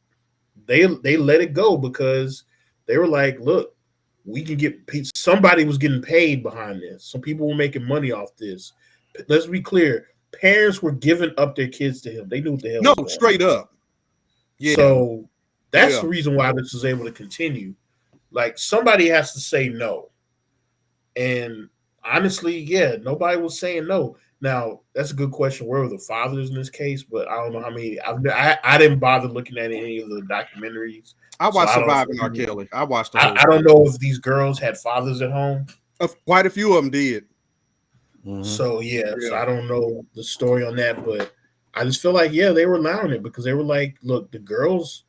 They let it go because they were like, look, we can get somebody was getting paid behind this. Some people were making money off this. let's be clear. Parents were giving up their kids to him. They knew what the hell No, was going straight on. up. Yeah. So that's Yeah. the reason why this was able to continue. Like somebody has to say no. And honestly, yeah, nobody was saying no. Now that's a good question. Where were the fathers in this case? But I don't know how many. I didn't bother looking at any of the documentaries. I So watched I don't Surviving R. Kelly. I watched the whole. I don't know if these girls had fathers at home. Quite a few of them did. Mhm. So yeah, so I don't know the story on that, but I just feel like they were allowing it because they were like, look, the girls.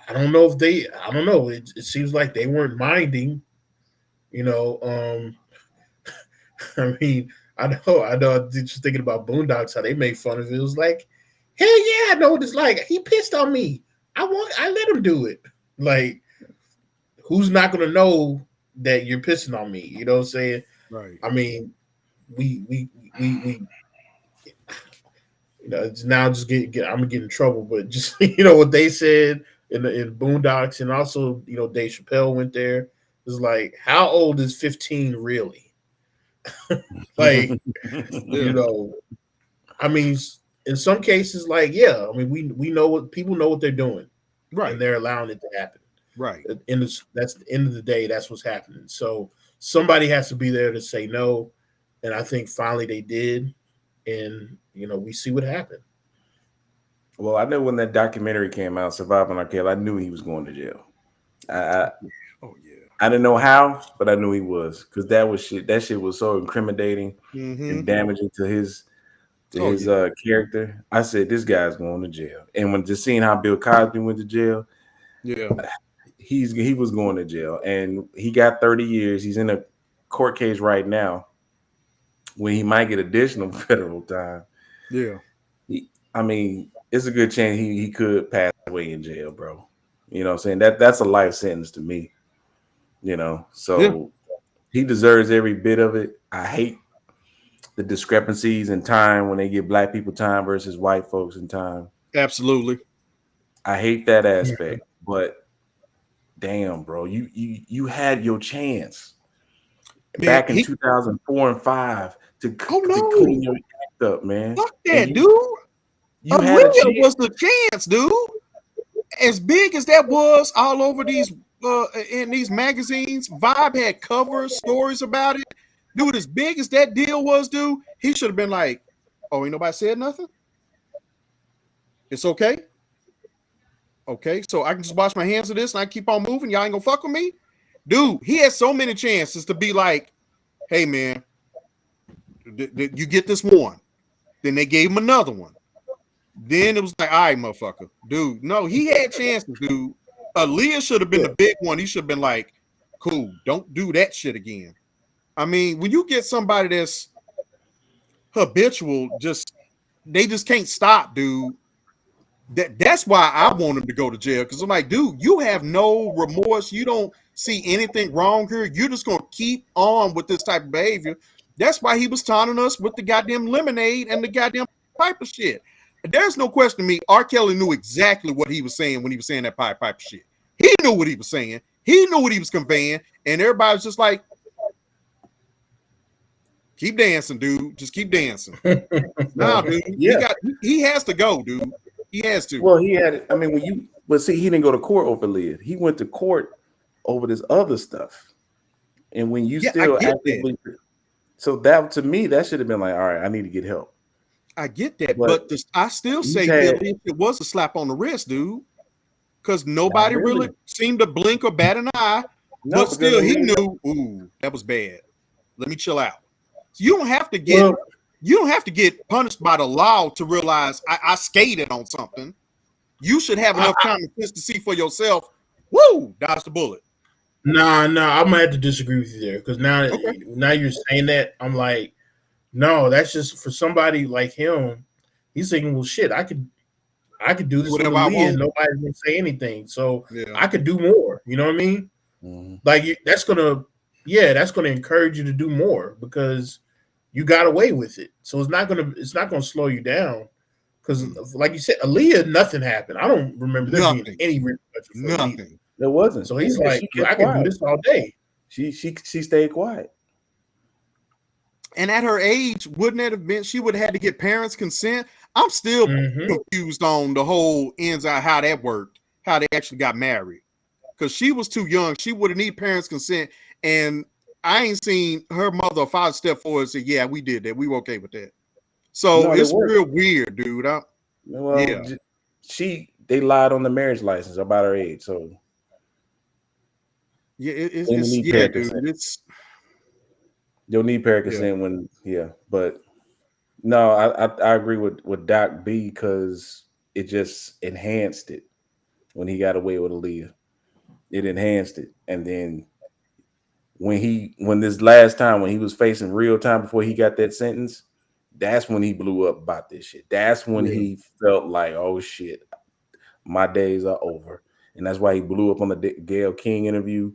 I don't know. It seems like they weren't minding. You know, I mean, I know. I'm just thinking about Boondocks, how they make fun of it. It was like, hell yeah, I know what it's like. He pissed on me. I let him do it. Like, who's not gonna know that you're pissing on me? You know what I'm saying? Right. I mean, we it's now just I'm gonna get in trouble, but just what they said in Boondocks, and also Dave Chappelle went there. It's like, how old is 15 really? Like, I mean, in some cases, like, I mean, we know what people know what they're doing, right, and they're allowing it to happen, right. That's the end of the day. That's what's happening. So somebody has to be there to say no, and I think finally they did, and we see what happened. Well, I know when that documentary came out, Surviving R. Kelly, I knew he was going to jail. I didn't know how, but I knew he was, because that shit was so incriminating and damaging to his character. I said, this guy's going to jail. And when just seeing how Bill Cosby went to jail, he was going to jail, and he got 30 years. He's in a court case right now when he might get additional federal time. Yeah, I mean, it's a good chance he could pass away in jail, bro. You know what I'm saying? That's a life sentence to me. So he deserves every bit of it. I hate the discrepancies in time when they give black people time versus white folks in time. Absolutely. I hate that aspect, but damn, bro, you had your chance back in 2004 and 5 to clean your act up, man. Fuck that, dude. You had a chance. Was the chance, dude. As big as that was all over these in these magazines, Vibe had cover stories about it. Dude, as big as that deal was, dude, he should have been like, oh, ain't nobody said nothing? It's okay. Okay, so I can just wash my hands of this and I keep on moving. Y'all ain't gonna fuck with me? Dude, he had so many chances to be like, hey, man, you get this one. Then they gave him another one. Then it was like, all right, motherfucker. Dude, no, he had chances, dude. Aaliyah should have been the big one. He should have been like, cool, don't do that shit again. I mean, when you get somebody that's habitual, they just can't stop, dude. That's why I want him to go to jail, because I'm like, dude, you have no remorse. You don't see anything wrong here. You're just going to keep on with this type of behavior. That's why he was taunting us with the goddamn lemonade and the goddamn Piper shit. There's no question to me. R. Kelly knew exactly what he was saying when he was saying that Piper shit. He knew what he was saying. He knew what he was conveying. And everybody was just like, keep dancing, dude. Just keep dancing. Nah, dude. He has to go, dude. He has to. Well, he had. I mean, but see, he didn't go to court over Lid. He went to court over this other stuff. And when you still actively, so that to me, that should have been like, all right, I need to get help. I get that, but I still say it was a slap on the wrist, dude. Because nobody really seemed to blink or bat an eye. No, but still, he knew, ooh, that was bad. Let me chill out. So you don't have to get punished by the law to realize I skated on something. You should have enough common sense to see for yourself. Woo, dodge the bullet. Nah, I'm gonna have to disagree with you there, because now you're saying that, I'm like, no, that's just for somebody like him. He's thinking, well, shit, I could do this with Aaliyah and nobody's gonna say anything, so I could do more. You know what I mean? Mm-hmm. Like that's gonna encourage you to do more because you got away with it. So it's not gonna slow you down, because like you said, Aaliyah, nothing happened. I don't remember there being any repercussions. Nothing. There wasn't. So he's like, I can do this all day. She stayed quiet. And at her age, wouldn't it have been she would have had to get parents' consent? I'm still confused on the whole ends out how that worked, how they actually got married. Because she was too young. She would have need parents' consent. And I ain't seen her mother or father step forward and say, yeah, we did that. We were okay with that. So it's real weird, dude. They lied on the marriage license about her age. So yeah, dude. You'll need parent consent but no, I agree with Doc B because it just enhanced it when he got away with Aaliyah. It enhanced it. And then when this last time when he was facing real time before he got that sentence, that's when he blew up about this shit. That's when he felt like, oh shit, my days are over. And that's why he blew up on the Gayle King interview.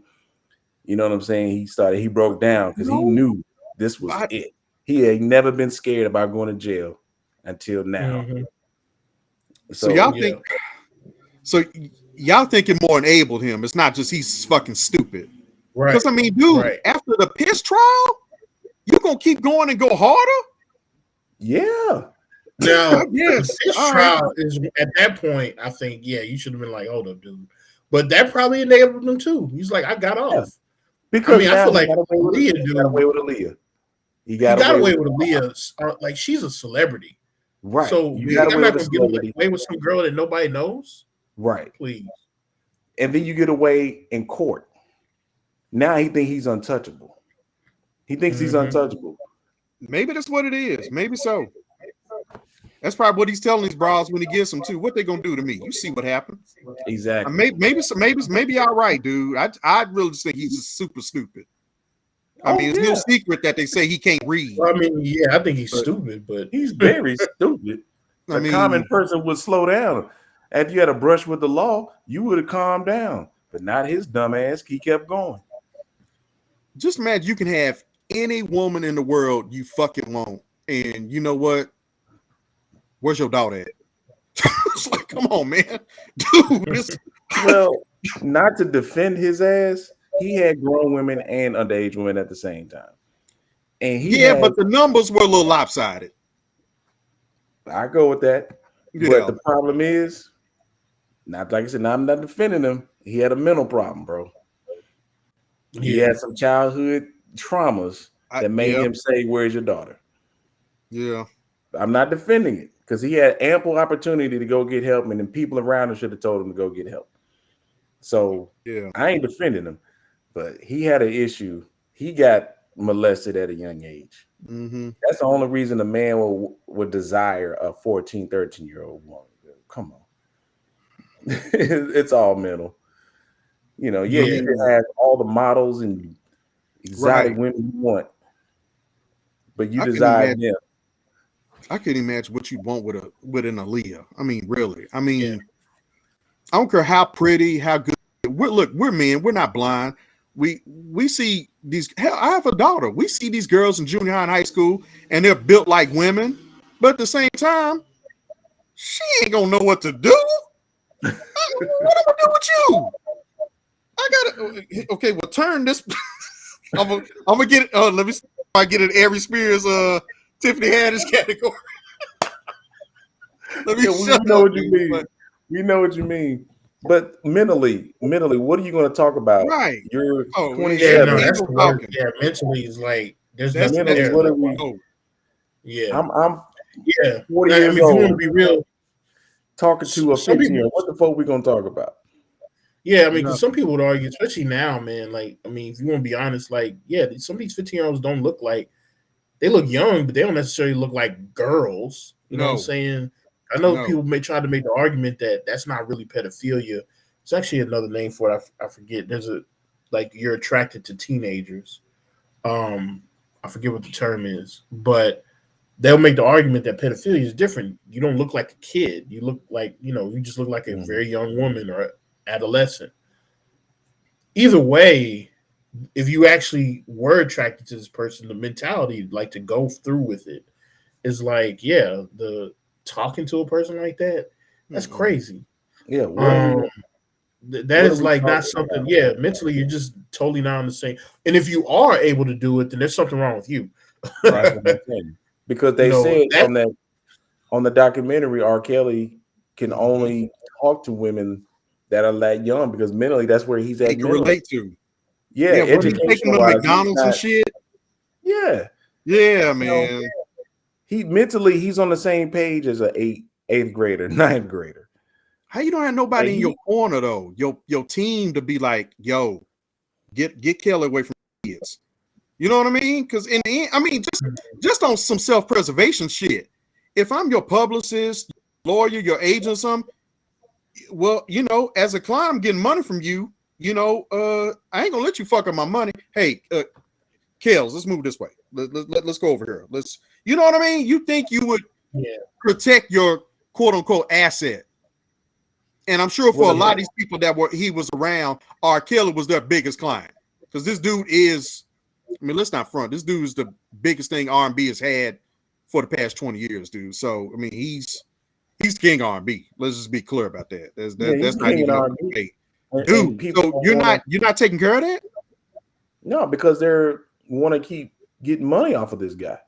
You know what I'm saying? He broke down because he knew this was it. He had never been scared about going to jail until now. So y'all think y'all think it more enabled him. It's not just he's fucking stupid. Right. Because I mean, dude, after the piss trial, you gonna keep going and go harder? Yeah. Now, this trial is at that point, I think, you should have been like, hold up, dude. But that probably enabled him too. He's like, I got off. Because I feel like Aaliyah got away with Aaliyah. He got away with Aaliyah. Like, she's a celebrity. Right. So I'm not going to get away with some girl that nobody knows. Right. Please. And then you get away in court. Now he thinks he's untouchable. He thinks he's untouchable. Maybe that's what it is. Maybe so. That's probably what he's telling these bras when he gets them too. What they gonna do to me? You see what happens. Exactly. Maybe all right, dude. I really just think he's just super stupid. I mean, it's no secret that they say he can't read. Well, I mean, I think he's stupid, but he's very stupid. A common person would slow down. After you had a brush with the law, you would have calmed down, but not his dumb ass. He kept going. Just imagine you can have any woman in the world you fucking want, and you know what? Where's your daughter at? It's like, come on, man, dude. Well, not to defend his ass, he had grown women and underage women at the same time, and but the numbers were a little lopsided. I go with that, but the problem is, not like I said, I'm not defending him. He had a mental problem, bro. He had some childhood traumas that made him say, "Where's your daughter?" Yeah, I'm not defending it because he had ample opportunity to go get help, and then people around him should have told him to go get help. So I ain't defending him, but he had an issue. He got molested at a young age. That's the only reason a man would desire a 14, 13-year-old woman. Come on. It's all mental. You know, you can have all the models and exotic women you want, but you desire them. I can't imagine what you want with an Aaliyah. I mean, really. I mean, I don't care how pretty, how good. We're men. We're not blind. We see these. Hell, I have a daughter. We see these girls in junior high and high school, and they're built like women. But at the same time, she ain't gonna know what to do. What am I do with you? I gotta. Okay, well, turn this. I'm gonna get it. Let me see if I get an Aries Spears, Tiffany Haddish category. We know what you mean. We know what you mean. But mentally, what are you going to talk about? Right. You're 27. That's talking. Mentally is like there's nothing there. What are we? I'm 40 years old. If you want to be real, talking to a 15-year-old, what the fuck we going to talk about? Yeah, I mean, because some people would argue, especially now, man. Like, I mean, if you want to be honest, like, some of these 15-year-olds don't look like they look young, but they don't necessarily look like girls. You know what I'm saying? I know people may try to make the argument that that's not really pedophilia. It's actually another name for it. I forget. There's you're attracted to teenagers. I forget what the term is, but they'll make the argument that pedophilia is different. You don't look like a kid. You look like, you just look like a very young woman or adolescent. Either way, if you actually were attracted to this person, the mentality, like, to go through with it is like, the talking to a person like that's crazy. That is like not something mentally you're just totally not on the same. And if you are able to do it, then there's something wrong with you. That's what I'm saying. Because they said on the documentary, R. Kelly can only talk to women that are that young because mentally that's where he's at. He can relate to. Yeah, Yeah, when he's taking them McDonald's and shit. Yeah. Yeah, man. He's on the same page as an eighth grader, ninth grader. How you don't have nobody in your corner though? Your team to be like, yo, get Kelly away from kids. You know what I mean? Because in the end, I mean, just on some self-preservation shit. If I'm your publicist, lawyer, your agent, something, well, you know, as a client, I'm getting money from you. You know, I ain't gonna let you fuck up my money. Hey, Kels, let's move this way. Let's go over here. You know what I mean? You think you would protect your quote unquote asset. And I'm sure for a lot of these people he was around, R. Kelly was their biggest client. Because this dude is, I mean, let's not front. This dude is the biggest thing R&B has had for the past 20 years, dude. So, I mean, he's king R&B. Let's just be clear about that. That's not even R&B. Dude, so you're not taking care of that? No, because they want to keep getting money off of this guy.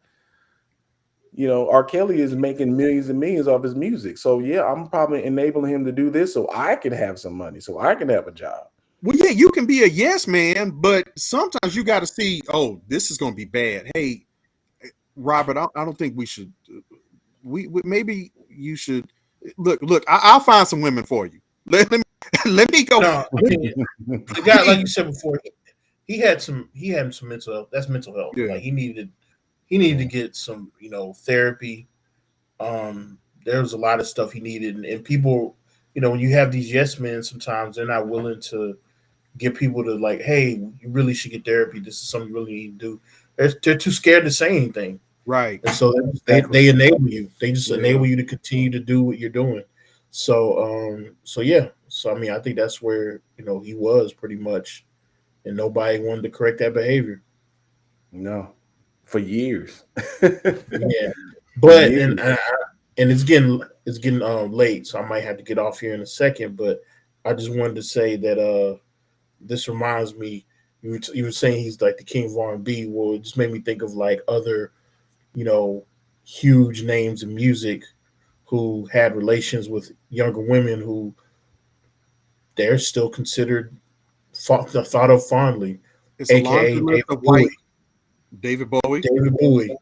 You know, R. Kelly is making millions and millions off his music. So, yeah, I'm probably enabling him to do this so I can have some money, so I can have a job. Well, yeah, you can be a yes man, but sometimes you got to see, oh, this is going to be bad. Hey, Robert, I don't think we should. We maybe you should look. I'll find some women for you. Let me go. No, I mean, the guy, like you said before, he had some mental health. That's mental health. Yeah. Like he needed to get some, you know, therapy. There was a lot of stuff he needed, and people, you know, when you have these yes men, sometimes they're not willing to get people to like, hey, you really should get therapy. This is something you really need to do. They're too scared to say anything. Right. And so they enable you. They just enable you to continue to do what you're doing. So yeah. So I mean, I think that's where, you know, he was pretty much, and nobody wanted to correct that behavior. No, for years. Yeah, but and it's getting late, so I might have to get off here in a second. But I just wanted to say that this reminds me. You were saying he's like the king of R&B. Well, it just made me think of like other, you know, huge names in music who had relations with younger women who they're still considered thought of fondly, it's aka David Bowie. David Bowie.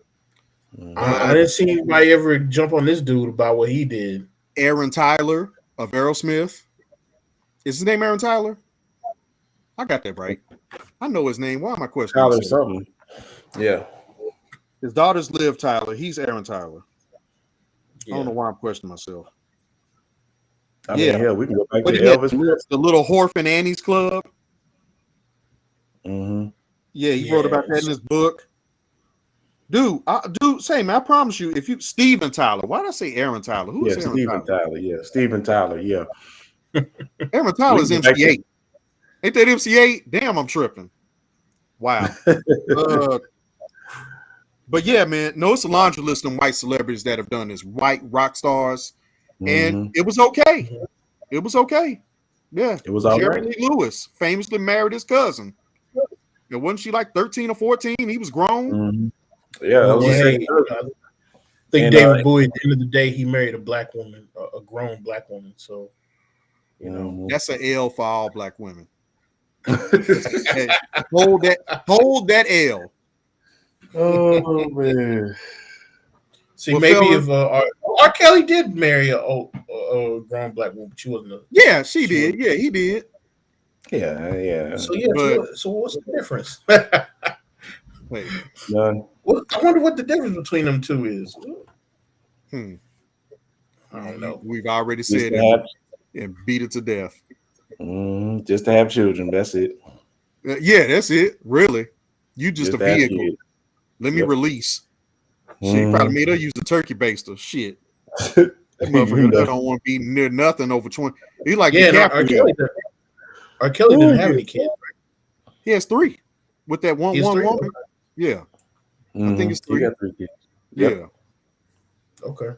I didn't see anybody ever jump on this dude about what he did. Aaron Tyler of Aerosmith. Is his name Aaron Tyler? I got that right. I know his name. Why am I questioning? Tyler something. Yeah. His daughters Liv Tyler. He's Aaron Tyler. Yeah. I don't know why I'm questioning myself. I mean, hell, we can go back to Elvis. The Little Orphan Annie's Club. Mm-hmm. Yeah, he wrote about that in his book. Dude, say, man, I promise you, if you Steven Tyler, why did I say Aaron Tyler? Who is Aaron Steven Tyler? Yeah, Steven Tyler. Yeah, Aaron Tyler is MC8. Ain't that MC8? Damn, I'm tripping. Wow. But yeah, man, no, it's a laundry list of white celebrities that have done this, white rock stars, and it was okay. It was okay. Yeah, it was all Jerry right. Lee Lewis famously married his cousin. And wasn't she like 13 or 14? He was grown. Mm-hmm. Yeah, that was I think David Bowie, at the end of the day, he married a black woman, a grown black woman. So, you know, that's an L for all black women. Hey, hold that L. Oh man. See, well, maybe if R. Kelly did marry a grown black woman, but she wasn't. She did. Yeah, he did. Yeah. So yeah, so what's the difference? Wait, I wonder what the difference between them two is. I don't know. We've already said it and beat it to death. Just to have children. That's it. Yeah, that's it. Really, you just a vehicle. Let me release. She probably made her use the turkey baster. Shit. That motherfucker don't want to be near nothing over 20. He like R. Kelly didn't have any kids, right? He has 3 with that one woman. Yeah. I think it's 3. He got 3 kids. Yeah. Okay.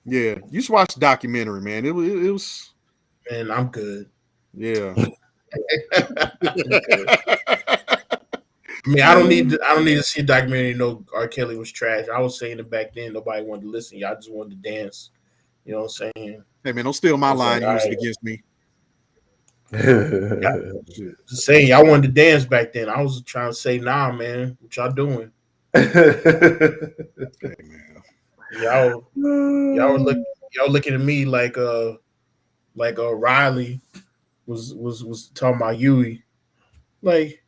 Yeah. You should watch the documentary, man. It was. Man, I'm good. Yeah. I mean, I don't need to see a documentary. No, R. Kelly was trash. I was saying it back then. Nobody wanted to listen. Y'all just wanted to dance. You know what I'm saying? Hey man, don't steal my I was line like, and use it all right. against me. Hey, Just saying, y'all wanted to dance back then. I was trying to say, nah, man, what y'all doing? Hey man. Y'all y'all looking at me like Riley was talking about Huey. Like,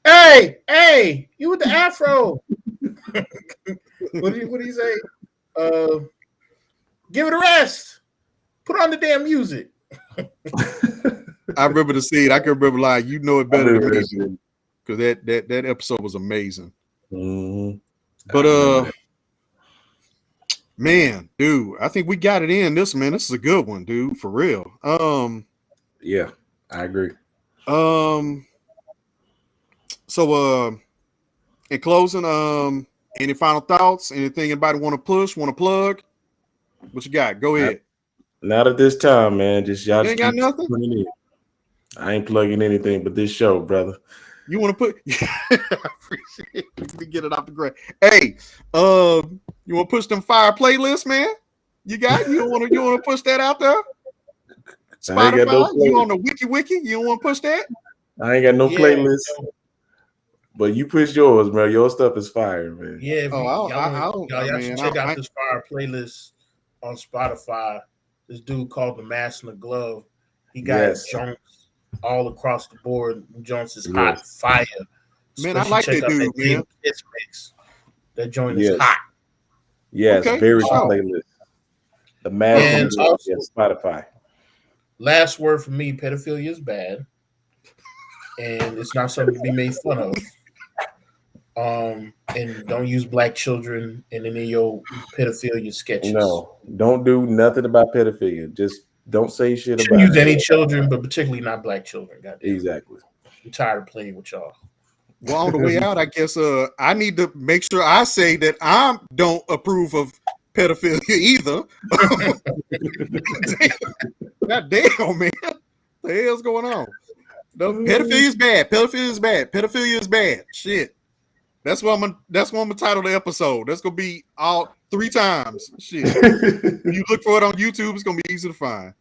hey, you with the afro. What do you say? Give it a rest. Put on the damn music. I remember the scene. I can remember like you know it better than me, dude. Because that episode was amazing. Mm-hmm. But man, dude, I think we got it in this man. This is a good one, dude, for real. Yeah, I agree. So in closing, any final thoughts? Anything anybody want to push, want to plug? What you got? Go ahead. Not at this time, man. Just y'all You just ain't got keep nothing? tuning in. I ain't plugging anything but this show, brother. You want to put? I appreciate it. We get it off the ground. Hey, you want to push them fire playlists, man? You got? You want to push that out there? I ain't got no Spotify? You on the wiki? You don't want to push that? I ain't got no Yeah. playlist. But you push yours, bro. Your stuff is fire, man. Yeah, if y'all should check out this fire playlist on Spotify. This dude called the Master in the Glove. He got Jones all across the board. Jones is hot fire. Man, I like that dude, man. Mix. That joint is hot. Yes, okay, very good playlist. The Master in the Glove, Spotify. Last word for me: pedophilia is bad, and it's not something to be made fun of. And don't use black children in any of your pedophilia sketches. No, don't do nothing about pedophilia. Just don't say shit Shouldn't about use any children, but particularly not black children. Goddamn. Exactly. I'm tired of playing with y'all. Well, on the way out, I guess I need to make sure I say that I don't approve of pedophilia either. God damn, man. What the hell's going on? No, pedophilia is bad. Pedophilia is bad. Pedophilia is bad. Shit. That's what I'm gonna title the episode. That's gonna be all 3 times. Shit. When you look for it on YouTube, it's gonna be easy to find.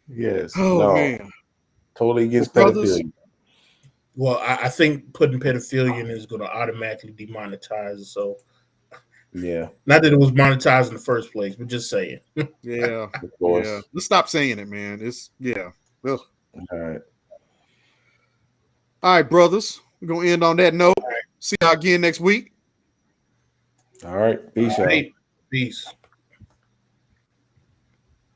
Yes. Oh man. Totally against pedophilia. Well, I think putting pedophilia in is going to automatically demonetize it. So, yeah, not that it was monetized in the first place, but just saying. Yeah, of course. Yeah. Let's stop saying it, man. It's Ugh. All right. All right, brothers. We're gonna end on that note. See y'all again next week. All right. Peace out. Peace.